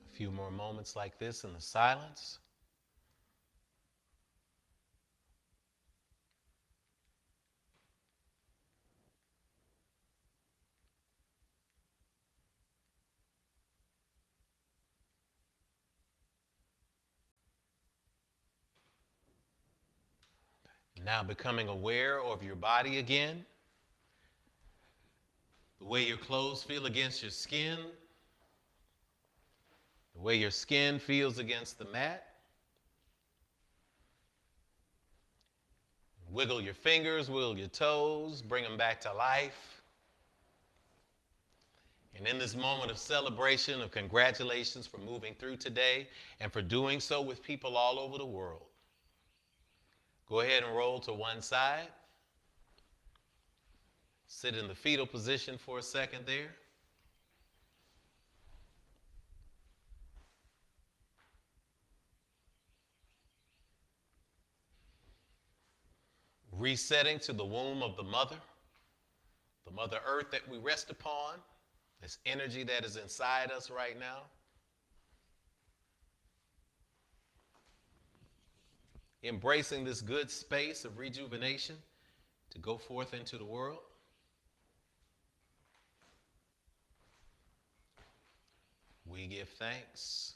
Speaker 1: A few more moments like this in the silence. Now becoming aware of your body again, the way your clothes feel against your skin, the way your skin feels against the mat. Wiggle your fingers, wiggle your toes, bring them back to life. And in this moment of celebration, of congratulations for moving through today and for doing so with people all over the world, go ahead and roll to one side. Sit in the fetal position for a second there. Resetting to the womb of the Mother Earth that we rest upon, this energy that is inside us right now. Embracing this good space of rejuvenation to go forth into the world. We give thanks.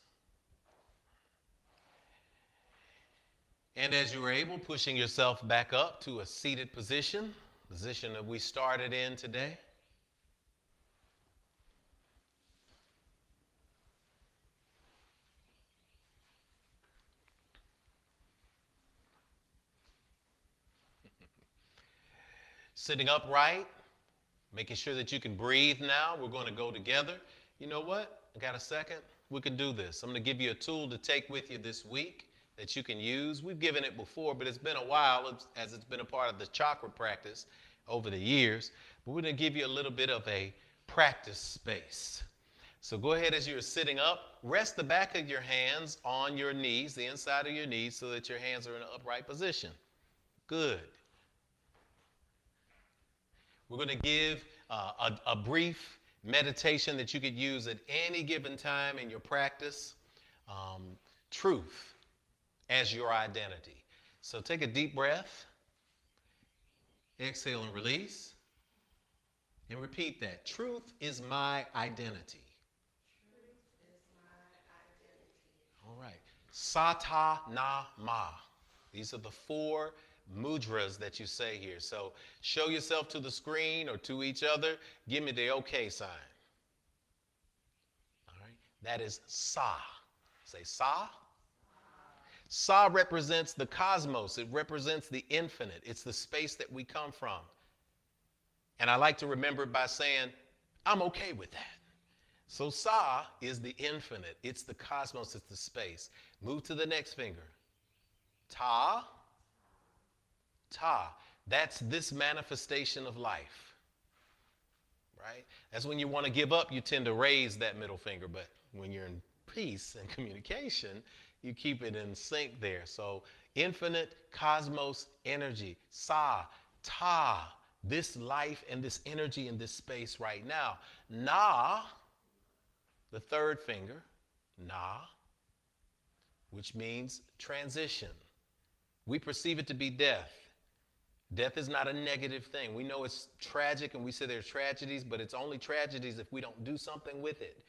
Speaker 1: And as you are able, pushing yourself back up to a seated position that we started in today. Sitting upright, Making sure that you can breathe now. We're going to go together. You know what? I got a second. We can do this. I'm going to give you a tool to take with you this week that you can use. We've given it before, but it's been a while as it's been a part of the chakra practice over the years. But we're going to give you a little bit of a practice space. So go ahead as you're sitting up. Rest the back of your hands on your knees, the inside of your knees, so that your hands are in an upright position. Good. We're going to give a brief meditation that you could use at any given time in your practice. Truth as your identity. So take a deep breath. Exhale and release. And repeat that. Truth is my identity. Truth is my identity. All right. Sata na ma. These are the 4 mudras that you say here. So show yourself to the screen or to each other. Give me the okay sign. All right. That is sa. Say sa. Sa represents the cosmos. It represents the infinite. It's the space that we come from. And I like to remember it by saying, I'm okay with that. So Sa is the infinite. It's the cosmos. It's the space. Move to the next finger. Ta. Ta. That's this manifestation of life. Right? That's when you want to give up, you tend to raise that middle finger. But when you're in peace and communication, you keep it in sync there. So infinite cosmos energy. Sa. Ta. This life and this energy in this space right now. Na, the 3rd finger, na, which means transition. We perceive it to be death. Death is not a negative thing. We know it's tragic and we say there's tragedies, but it's only tragedies if we don't do something with it.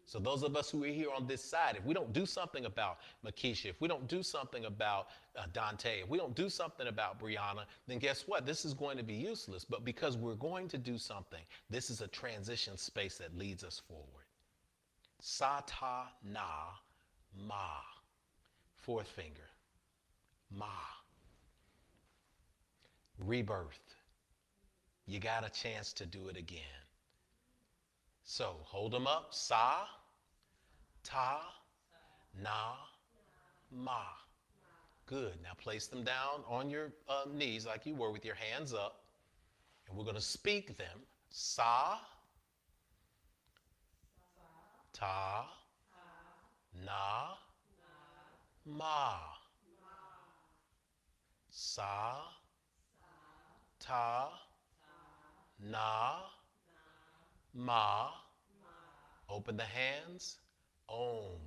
Speaker 1: So those of us who are here on this side, if we don't do something about Makisha, if we don't do something about Dante, if we don't do something about Brianna, then guess what? This is going to be useless. But because we're going to do something, this is a transition space that leads us forward. Sata na ma. 4th finger. Ma. Rebirth. You got a chance to do it again. So hold them up. Sa, ta, na, ma. Good. Now place them down on your knees like you were with your hands up. And we're going to speak them. Sa, ta, na, ma. Sa, ta, na, ma. Open the hands. Om.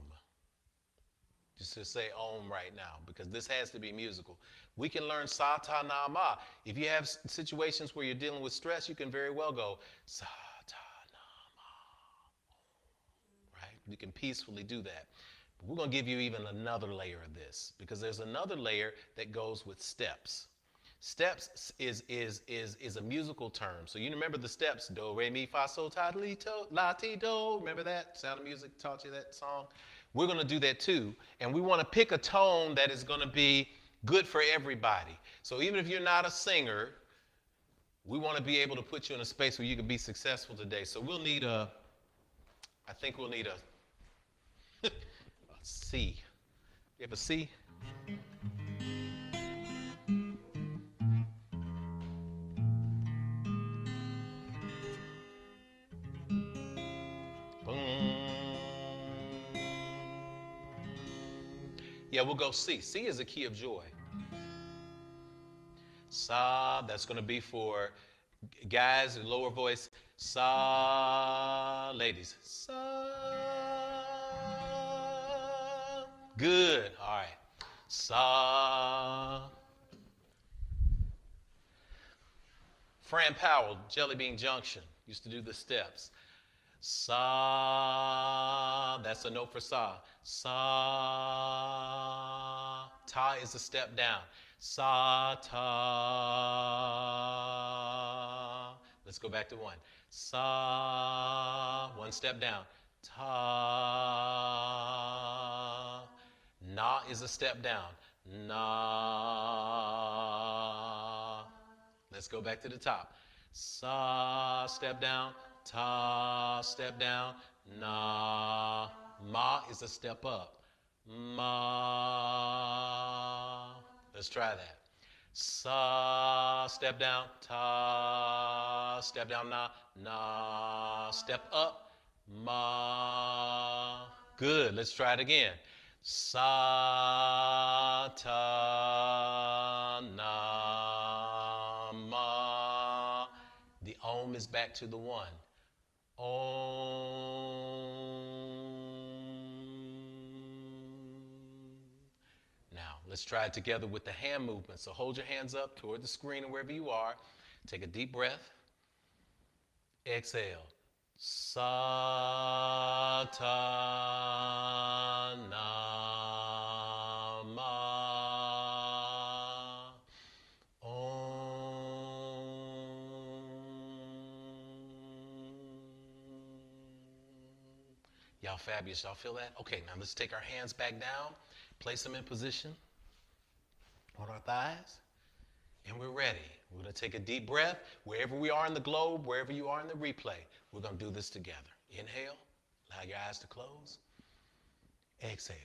Speaker 1: Just to say Om right now, because this has to be musical. We can learn Sa Ta Na Ma. If you have situations where you're dealing with stress, you can very well go Sa Ta Na Ma. Right? You can peacefully do that. But we're going to give you even another layer of this, because there's another layer that goes with steps. Steps is a musical term. So you remember the steps, do, re, mi, fa, sol, ta, li, to, la, ti, do. Remember that? Sound of Music taught you that song? We're going to do that too. And we want to pick a tone that is going to be good for everybody. So even if you're not a singer, we want to be able to put you in a space where you can be successful today. So we'll need I think we'll need a C. You have a C? Yeah, we'll go C. C is a key of joy. Sa, that's going to be for guys, lower voice. Sa, ladies. Sa. Good. All right. Sa. Fran Powell, Jelly Bean Junction, used to do the steps. Sa, that's a note for sa. Sa, ta is a step down. Sa, ta. Let's go back to 1. Sa, 1 step down. Ta. Na is a step down. Na. Let's go back to the top. Sa, step down. Ta, step down. Na. Ma is a step up. Ma. Let's try that. Sa, step down. Ta, step down. Na. Na, step up. Ma. Good. Let's try it again. Sa, ta, na, ma. The Om is back to the one. Om. Now, let's try it together with the hand movement. So hold your hands up toward the screen or wherever you are. Take a deep breath. Exhale. Sa, ta, na, ma. Y'all fabulous. Y'all feel that? Okay, now let's take our hands back down, place them in position on our thighs, and we're ready. We're going to take a deep breath. Wherever we are in the globe, wherever you are in the replay, we're going to do this together. Inhale. Allow your eyes to close. Exhale.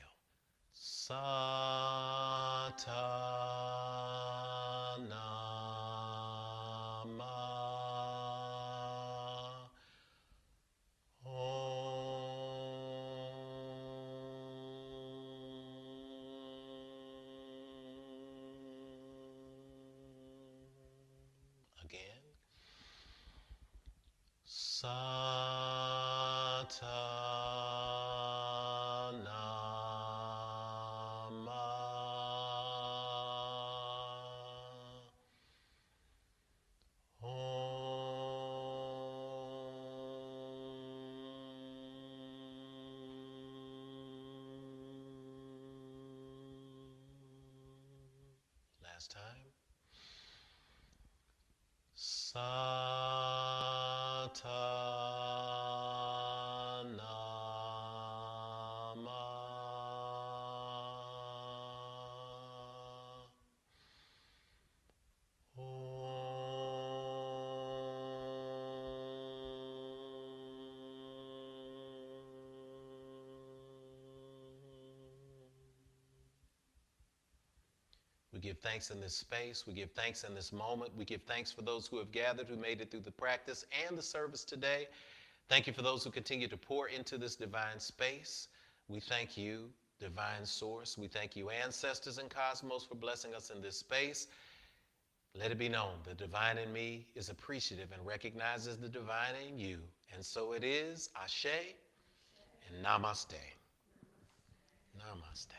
Speaker 1: Sa, ta, na, ma. Again. Sa, ta, na, ma. Last time. Sa, ta, na, ma. We give thanks in this space. We give thanks in this moment. We give thanks for those who have gathered, who made it through the practice and the service today. Thank you for those who continue to pour into this divine space. We thank you, divine source. We thank you, ancestors and cosmos, for blessing us in this space. Let it be known, the divine in me is appreciative and recognizes the divine in you. And so it is. Ashe and namaste. Namaste.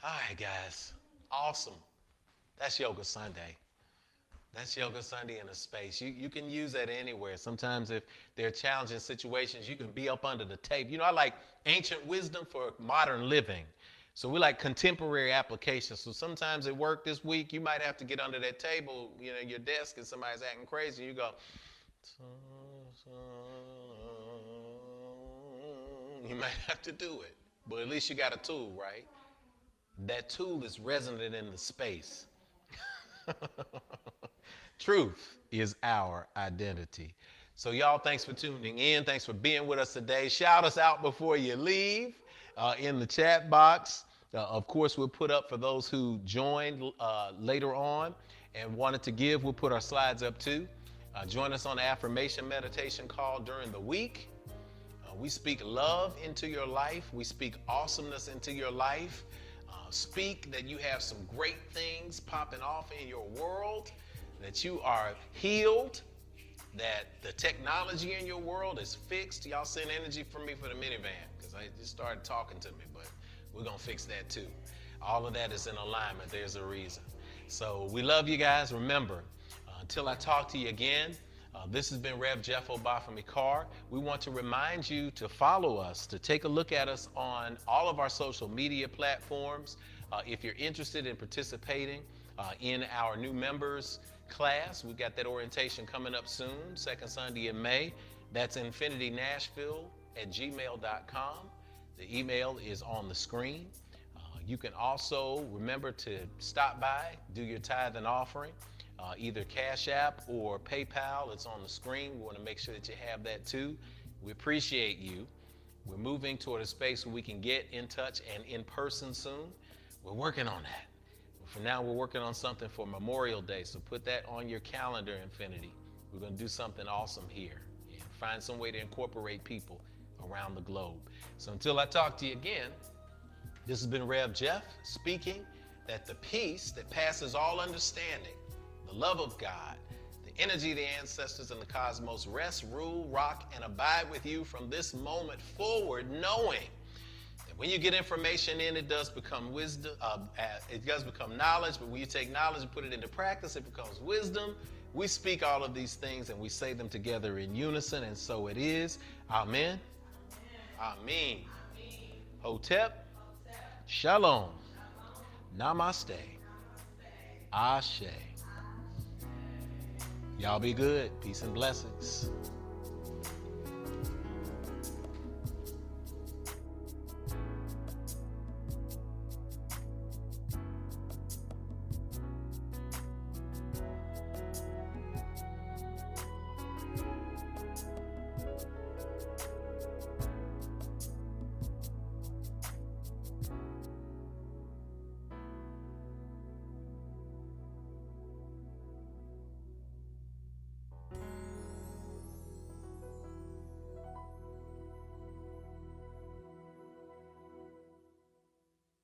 Speaker 1: All right, guys. Awesome. That's Yoga Sunday. That's Yoga Sunday in a space. You can use that anywhere. Sometimes if there are challenging situations, you can be up under the table. You know, I like ancient wisdom for modern living. So we like contemporary applications. So sometimes at work this week, you might have to get under that table, you know, your desk, and somebody's acting crazy. And you go, you might have to do it. But at least you got a tool, right? That tool is resonant in the space. Truth is our identity. So y'all, thanks for tuning in. Thanks for being with us today. Shout us out before you leave in the chat box. Of course, we'll put up for those who joined later on and wanted to give. We'll put our slides up too. Join us on the affirmation meditation call during the week. We speak love into your life. We speak awesomeness into your life. Speak that you have some great things popping off in your world, that you are healed, that the technology in your world is fixed. Y'all send energy from me for the minivan, because I just started talking to me, but we're going to fix that too. All of that is in alignment. There's a reason. So we love you guys. Remember, until I talk to you again, this has been Rev Jeff Obafemi Carr. We want to remind you to follow us, to take a look at us on all of our social media platforms. If you're interested in participating in our new members class, we've got that orientation coming up soon, second Sunday in May. That's infinitynashville@gmail.com. The email is on the screen. You can also remember to stop by, do your tithe and offering. either Cash App or PayPal. It's on the screen. We want to make sure that you have that too. We appreciate you. We're moving toward a space where we can get in touch and in person soon. We're working on that. For now, we're working on something for Memorial Day, so put that on your calendar, Infinity. We're going to do something awesome here and find some way to incorporate people around the globe. So until I talk to you again, this has been Rev Jeff speaking that the peace that passes all understanding, the love of God, the energy of the ancestors and the cosmos rest, rule, rock, and abide with you from this moment forward, knowing that when you get information in, it does become wisdom, it does become knowledge, but when you take knowledge and put it into practice, it becomes wisdom. We speak all of these things and we say them together in unison, and so it is. Amen. Amen. Hotep. Shalom. Namaste. Ashe. Y'all be good. Peace and blessings.